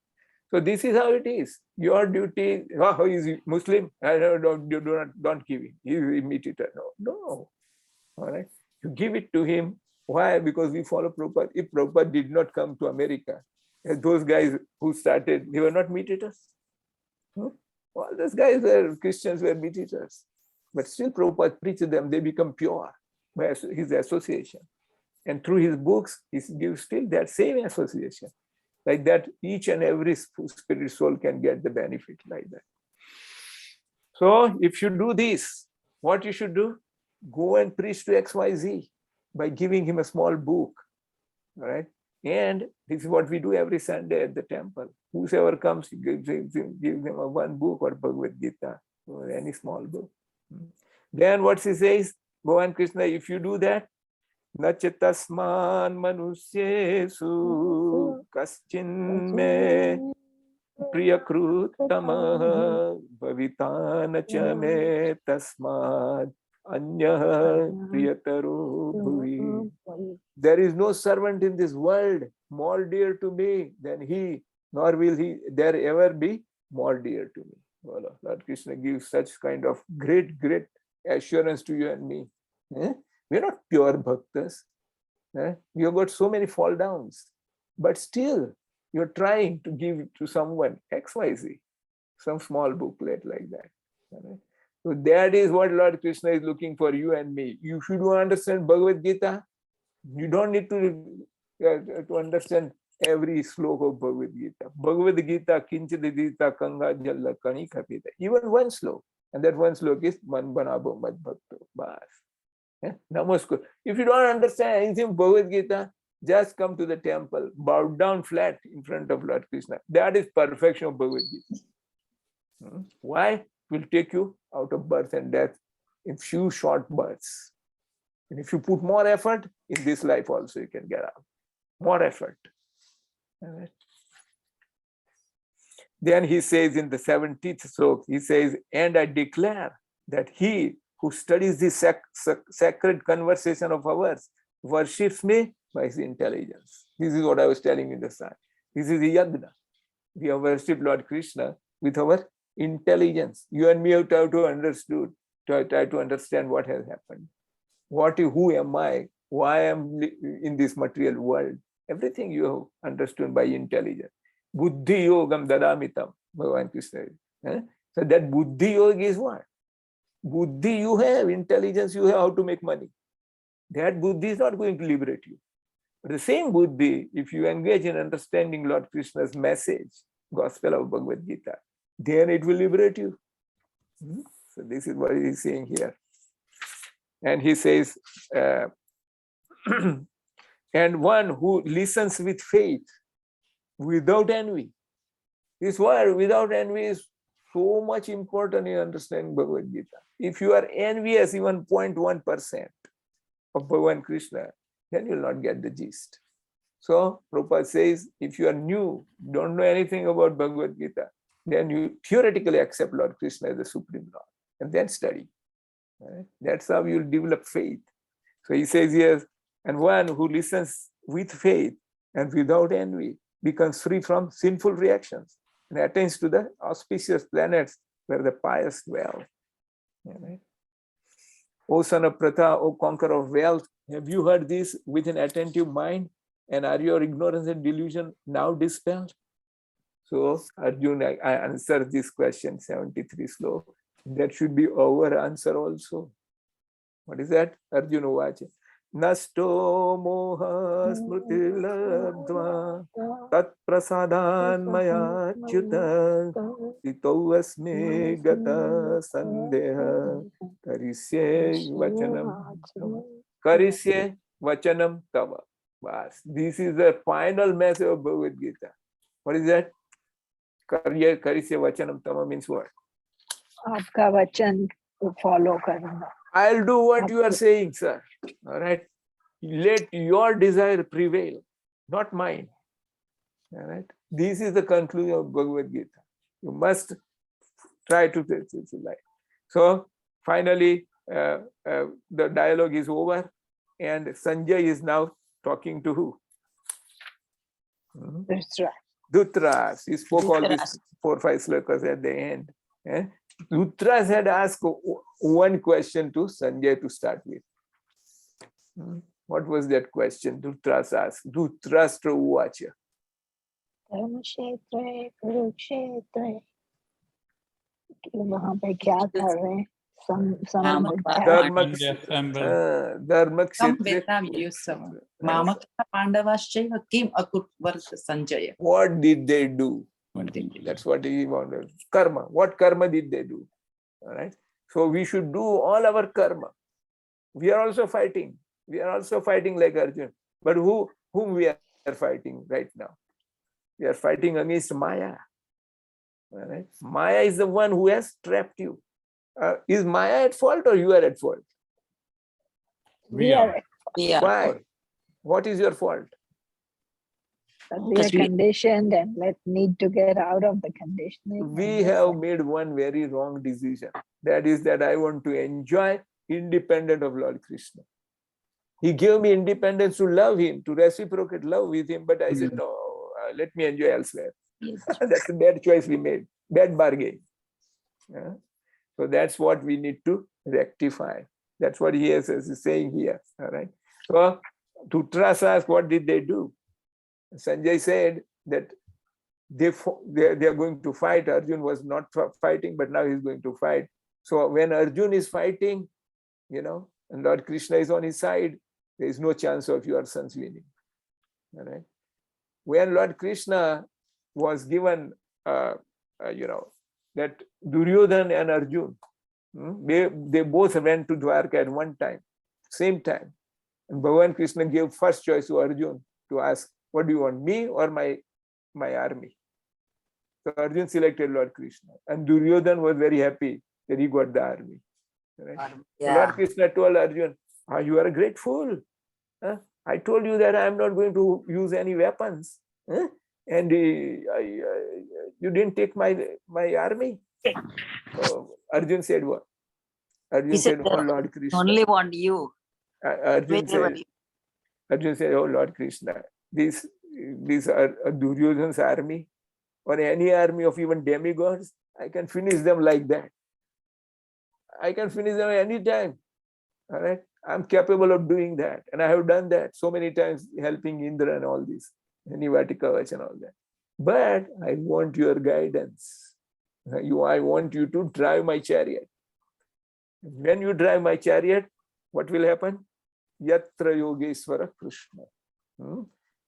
So this is how it is. Your duty, how is he Muslim? Don't give him. He is a meat eater. No. All right. You give it to him. Why? Because we follow Prabhupada. If Prabhupada did not come to America, those guys who started, they were not meat eaters. All those guys were Christians, were meat eaters. But still Prabhupada preached them, they become pure by his association. And through his books, he gives still that same association. Like that, each and every spirit soul can get the benefit like that. So if you do this, what you should do? Go and preach to XYZ by giving him a small book. All right. And this is what we do every Sunday at the temple. Whosoever comes, give them a one book or Bhagavad Gita or any small book. Then what he says, Bhagavan Krishna, if you do that, Nachatasman manusyesu kaschin me priyakrutama bhavitana cha me tasmad anya priyataru bhuvi. There is no servant in this world more dear to me than he, nor will he there ever be more dear to me. Lord Krishna gives such kind of great assurance to you and me. We're not pure bhaktas. We have got so many fall downs, but still you're trying to give it to someone, XYZ, some small booklet like that. So that is what Lord Krishna is looking for you and me. You should understand Bhagavad Gita. You don't need to understand every sloka of Bhagavad Gita. Bhagavad Gita, Kinchita Gita, Kanga Jalla Kani Kapita. Even one sloka. And that one slok is Man Banabo Mad Bhakto. Bas. Namaskar. If you don't understand anything of Bhagavad Gita, just come to the temple, bow down flat in front of Lord Krishna. That is perfection of Bhagavad Gita. Why? It will take you out of birth and death in few short births. And if you put more effort, in this life also you can get out. More effort. Right. Then he says in the 17th slok, he says, and I declare that he who studies this sacred conversation of ours worships me by his intelligence. This is what I was telling you in the start. This is the yagna. We have worshipped Lord Krishna with our intelligence. You and me have to try to understand what has happened. Who am I? Why am I in this material world? Everything you have understood by intelligence. Buddhi yogam dadamitam, Bhagavan Krishna. So that buddhi yoga is what? Buddhi you have, intelligence you have how to make money. That buddhi is not going to liberate you. But the same buddhi, if you engage in understanding Lord Krishna's message, gospel of Bhagavad Gita, then it will liberate you. So this is what he is saying here. And he says, and one who listens with faith, without envy. This word, without envy, is so much important in understanding Bhagavad Gita. If you are envious even 0.1% of Bhagavan Krishna, then you will not get the gist. So Prabhupada says, if you are new, don't know anything about Bhagavad Gita, then you theoretically accept Lord Krishna as the Supreme Lord and then study. Right? That's how you will develop faith. So he says yes, and one who listens with faith and without envy becomes free from sinful reactions and attains to the auspicious planets where the pious dwell. Right? O son of Pratha, O conqueror of wealth, have you heard this with an attentive mind? And are your ignorance and delusion now dispelled? So Arjuna, I answer this question, 73 slok. That should be our answer also. What is that? Arjuna Vacha. Nasto moha smriti labdva tat prasadan maya chuta ito asmi gata sandeha karisye vachanam tava. This is the final message of Bhagavad Gita. What is that? Karisye vachanam tava means what? आपका वचन follow करना. I'll do what you are saying, sir. All right. Let your desire prevail, not mine. All right. This is the conclusion of Bhagavad Gita. You must try to take this life. So finally, the dialogue is over, and Sanjay is now talking to who? That's right. Dhutras. He spoke all these 4 or 5 slokas at the end. Dhutras had asked one question to Sanjay to start with. What was that question? Dhutras asked. Dhutrashtra uvacha. धर्मक्षेत्रे कुरुक्षेत्रे वहां पे क्या कर रहे हैं? What did they do? That's what he wanted. Karma. What karma did they do? All right. So we should do all our karma. We are also fighting. We are also fighting like Arjuna. But whom we are fighting right now? We are fighting against Maya. All right. Maya is the one who has trapped you. Is Maya at fault or you are at fault? We are. Why? What is your fault? We are conditioned and need to get out of the conditioning. We have made one very wrong decision. That is that I want to enjoy independent of Lord Krishna. He gave me independence to love him, to reciprocate love with him, but I said, no, let me enjoy elsewhere. That's a bad choice we made, bad bargain. Yeah? So that's what we need to rectify. That's what he is saying here. All right. So Dhutras asked, what did they do? Sanjay said that they are going to fight. Arjun was not fighting, but now he's going to fight. So when Arjun is fighting, and Lord Krishna is on his side, there is no chance of your sons winning. All right. When Lord Krishna was given, that Duryodhan and Arjun, They both went to Dwarka at one time, same time. And Bhagavan Krishna gave first choice to Arjun to ask, what do you want, me or my army? So Arjun selected Lord Krishna. And Duryodhan was very happy that he got the army. Right? So Lord Yeah. Krishna told Arjun, you are a great fool. I told you that I am not going to use any weapons. And you didn't take my army. So Arjun said what? He Arjun said, said, oh Lord Krishna. only want you. Arjun Wherever said, oh Lord Krishna, these are Duryodhan's army or any army of even demigods. I can finish them like that. I can finish them any time. All right. I'm capable of doing that. And I have done that so many times, helping Indra and all this, and Nivatikavach and all that. But I want your guidance. I want you to drive my chariot. When you drive my chariot, what will happen? Yatra Yogeshwara Krishna.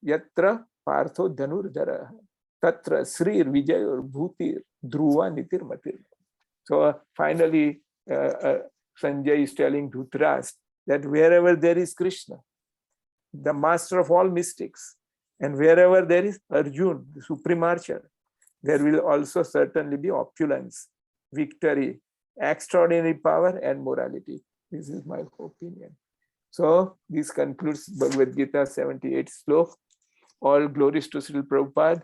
Yatra Partho Dhanurdhara. Tatra Srir Vijayur Bhutir Dhruva Nitir Matir. So finally, Sanjay is telling Dhutras that wherever there is Krishna, the master of all mystics, and wherever there is Arjun, the supreme archer, there will also certainly be opulence, victory, extraordinary power, and morality. This is my opinion. So this concludes Bhagavad Gita 78th slok. All glories to Srila Prabhupada.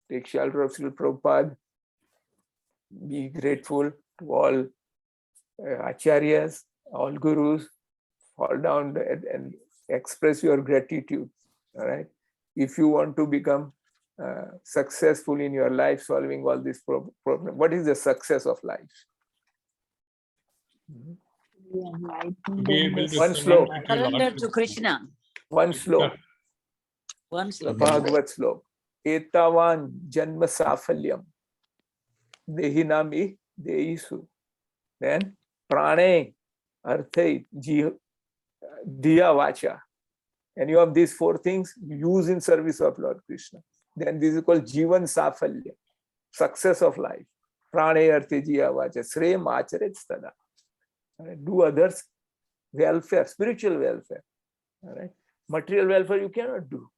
Take shelter of Srila Prabhupada. Be grateful to all acharyas, all gurus. Fall down and express your gratitude. All right. If you want to become successful in your life, solving all these problems, what is the success of life? Be enlightened Be in able this to One surrender slok. to Lord surrender to Krishna. Krishna. One slok. One slok. Bhagavad slok. Etavan janma safalyam dehinami deisu. Then prane arthai diya vacha. Any of these four things use in service of Lord Krishna. Then this is called Jivan Safalya, success of life. Prane arthe jiya vacha, srem acharet stada. Do others welfare, spiritual welfare. All right. Material welfare you cannot do.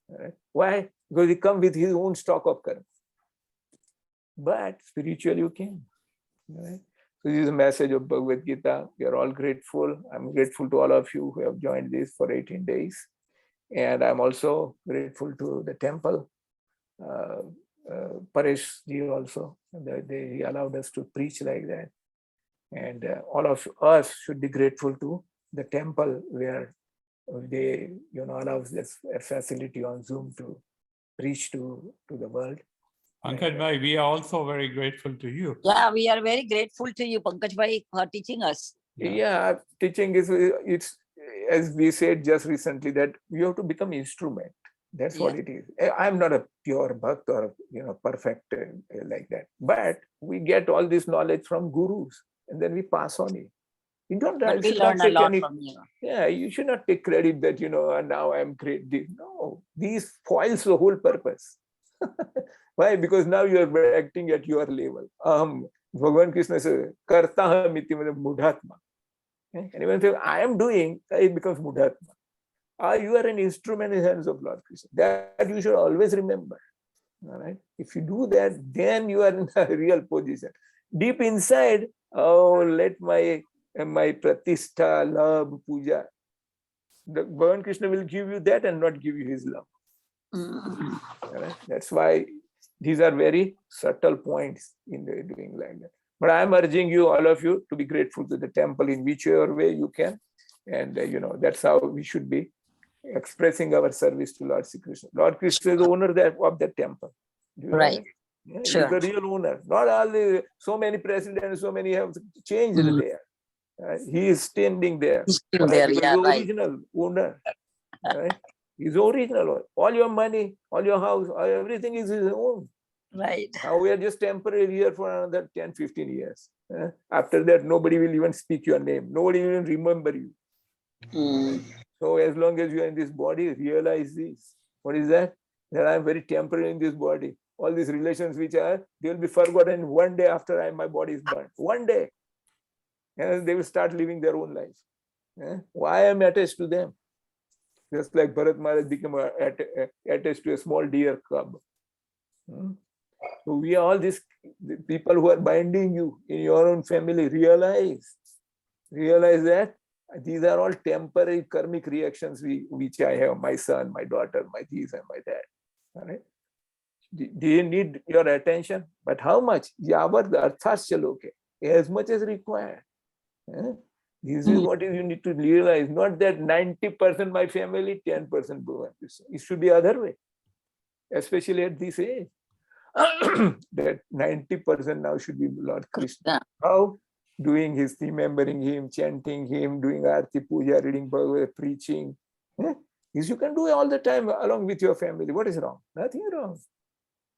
All right. Why? Because he comes with his own stock of karma. But spiritual you can. All right. So this is a message of Bhagavad Gita. We are all grateful. I'm grateful to all of you who have joined this for 18 days. And I'm also grateful to the temple, Paresh ji also, that they allowed us to preach like that. And all of us should be grateful to the temple where they allows this facility on Zoom to preach to the world. Pankaj Bhai, we are also very grateful to you. Yeah, we are very grateful to you, Pankaj Bhai, for teaching us. Yeah, teaching it's as we said just recently that you have to become instrument. That's what it is. I'm not a pure bhakt or perfect like that, but we get all this knowledge from gurus and then we pass on it. You don't. But we should not learn a take lot any. from you. Yeah, you should not take credit that now I'm great. No, these spoils the whole purpose. Why? Because now you are acting at your level. Bhagavan Krishna says, "Karta ham iti mudhatma." And when I am doing, it becomes mudhatma. You are an instrument in the hands of Lord Krishna. That you should always remember. All right. If you do that, then you are in a real position. Deep inside, let my pratistha, love, puja. The Bhagavan Krishna will give you that and not give you his love. Right? That's why these are very subtle points in the doing like that. But I am urging you, all of you, to be grateful to the temple in whichever way you can. And that's how we should be expressing our service to Lord Sri Krishna. Lord Krishna is the owner of that temple. Do you know Right. that? Yeah, Sure. he's the real owner. Not all so many presidents, so many have changed there. He is standing there. He's still Why? there. Because Yeah, the right. original owner. Right? He's original. All your money, all your house, everything is his own. Right. Now we are just temporary here for another 10, 15 years. After that, nobody will even speak your name. Nobody will even remember you. So as long as you are in this body, realize this. What is that? That I am very temporary in this body. All these relations which are, they will be forgotten one day after my body is burnt. One day. and they will start living their own life. Why I'm attached to them? Just like Bharat Maharaj became attached to a small deer cub. So we are all these people who are binding you in your own family. Realize that these are all temporary karmic reactions which I have, my son, my daughter, my this and my that. All right? They need your attention, but how much? As much as required. This is what you need to realize, not that 90% my family, 10% Bhagavan Krishna. It should be other way, especially at this age. That 90% now should be Lord Krishna. How? Doing his, remembering him, chanting him, doing Arti Puja, reading Bhagavad, preaching. This you can do all the time along with your family. What is wrong? Nothing wrong.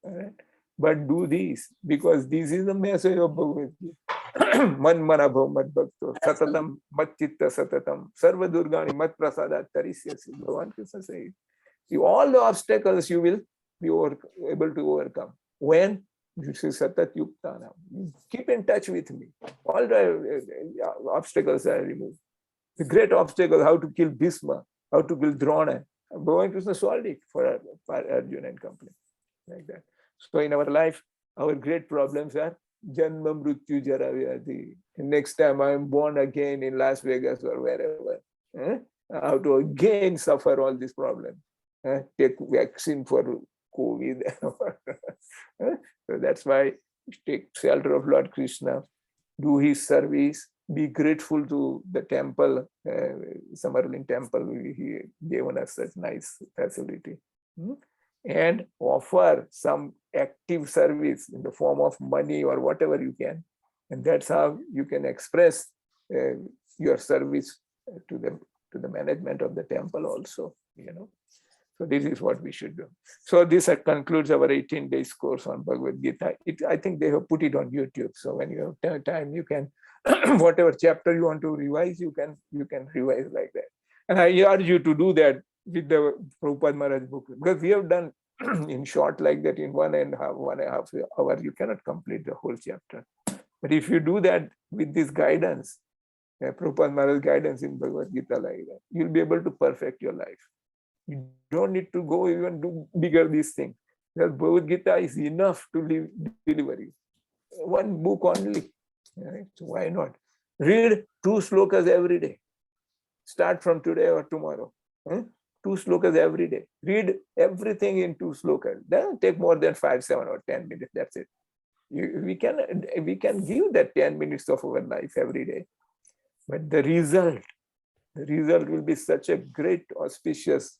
All right? But do this, because this is the message of Bhagavad Gita. Man mana bhav mat bhakto satatam mat chitta satatam sarva durgani mat prasadat tarisyasi. Bhagavan Krishna says, all the obstacles you will be able to overcome. When? This is satat yuktana. Keep in touch with me. All the obstacles are removed. The great obstacle, how to kill Bhisma, how to kill Drona. Bhagavan Krishna solved it for Arjuna and company. Like that. So in our life, our great problems are Janma Mrityu Jara Vyadhi. Next time I am born again in Las Vegas or wherever. How to again suffer all these problems. Take vaccine for COVID. So that's why take shelter of Lord Krishna, do his service, be grateful to the temple, Samarlin temple. He gave us such nice facility. And offer some active service in the form of money or whatever you can. And that's how you can express your service to the management of the temple also, So this is what we should do. So this concludes our 18 days course on Bhagavad Gita. I think they have put it on YouTube. So when you have time, you can, whatever chapter you want to revise, you can revise like that. And I urge you to do that with the Prabhupada Maharaj book, because we have done in short like that in 1.5 hour, you cannot complete the whole chapter. But if you do that with this guidance, Prabhupada Maharaj guidance in Bhagavad Gita like that, you'll be able to perfect your life. You don't need to go even do bigger these things. Because Bhagavad Gita is enough to deliver you. One book only. Right? So why not? Read 2 slokas every day. Start from today or tomorrow. 2 slokas every day. Read everything in 2 slokas. Doesn't take more than 5, 7 or 10 minutes. That's it. We can give that 10 minutes of our life every day. But the result will be such a great auspicious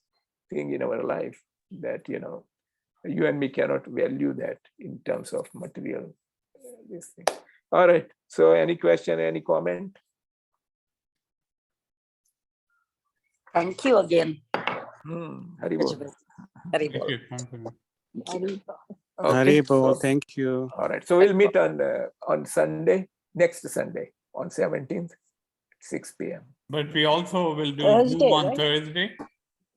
thing in our life that, you and me cannot value that in terms of material. This thing. All right. So any question, any comment? Thank you again. Haribol. Haribol. Okay. Haribol, thank you. All right. So we'll meet on Sunday, next Sunday, on 17th, 6 p.m. But we also will do Thursday, Zoom on right? Thursday.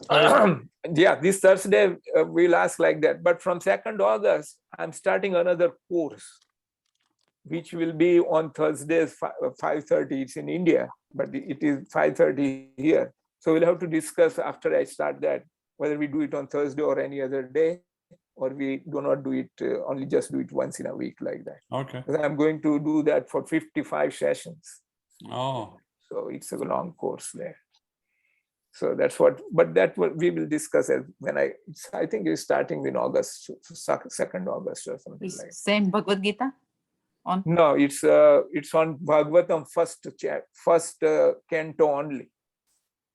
Yeah, this Thursday we'll ask like that. But from 2nd August, I'm starting another course, which will be on Thursdays, 5:30. It's in India, but it is 5:30 here. So we'll have to discuss after I start that, whether we do it on Thursday or any other day, or we do not do it, only just do it once in a week like that. Okay. Because I'm going to do that for 55 sessions. Oh. So it's a long course there. So that's what, but that we will discuss I think it's starting in August, 2nd August or something like that. Same Bhagavad Gita? No, it's on Bhagavatam first canto only.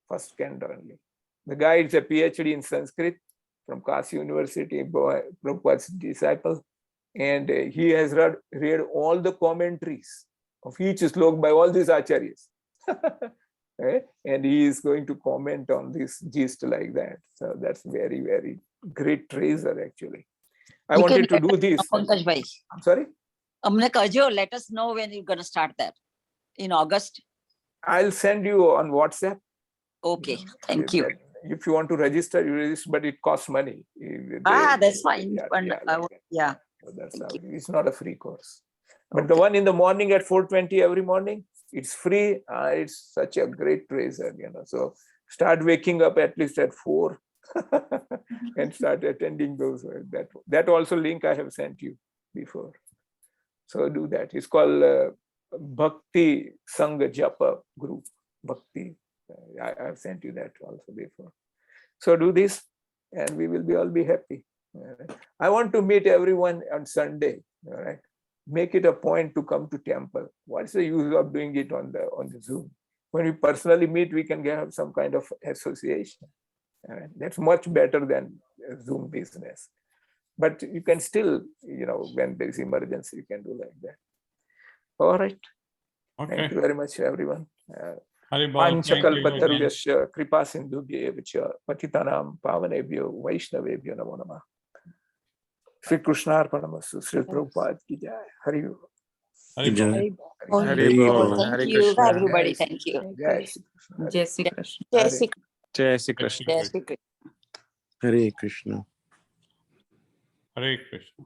First canto only. The guy is a PhD in Sanskrit from Kasi University, Prabhupada's disciple, and he has read all the commentaries of each slok by all these acharyas. And he is going to comment on this gist like that. So that's very, very great treasure actually. I wanted to do this. Pankaj bhai. I'm sorry? Amne kajo, let us know when you're going to start that. In August? I'll send you on WhatsApp. Okay, thank you. If you want to register, you register, but it costs money. That's fine. Yeah. So that's how, it's not a free course. But the one in the morning at 4:20 every morning, it's free. It's such a great treasure, So start waking up at least at 4 and start attending those. That also link I have sent you before. So do that. It's called Bhakti Sangha Japa group. Bhakti. I have sent you that also before. So do this and we will all be happy. I want to meet everyone on Sunday. All right. Make it a point to come to temple. What's the use of doing it on the Zoom? When we personally meet, we can have some kind of association. All right. That's much better than Zoom business. But you can still, when there is emergency, you can do like that. All right. Okay. Thank you very much, everyone. Haribol, thank you again. Panchakalpatarvyasya kripa sindhubhyevacha patitanam pavanebhyo vaishnavebhyo namo namah. Sri Krishna Arpanamastu. Sri Prabhupada ki jai. Hari Bol. Haribol. Oh, Hare thank you, Krishna. everybody. Thank you. Jai Sri Krishna. Jai Sri Krishna. Jai Hare. Sri Jai Sri Krishna. Jai Sri Krishna. Hare Krishna. Hare Krishna.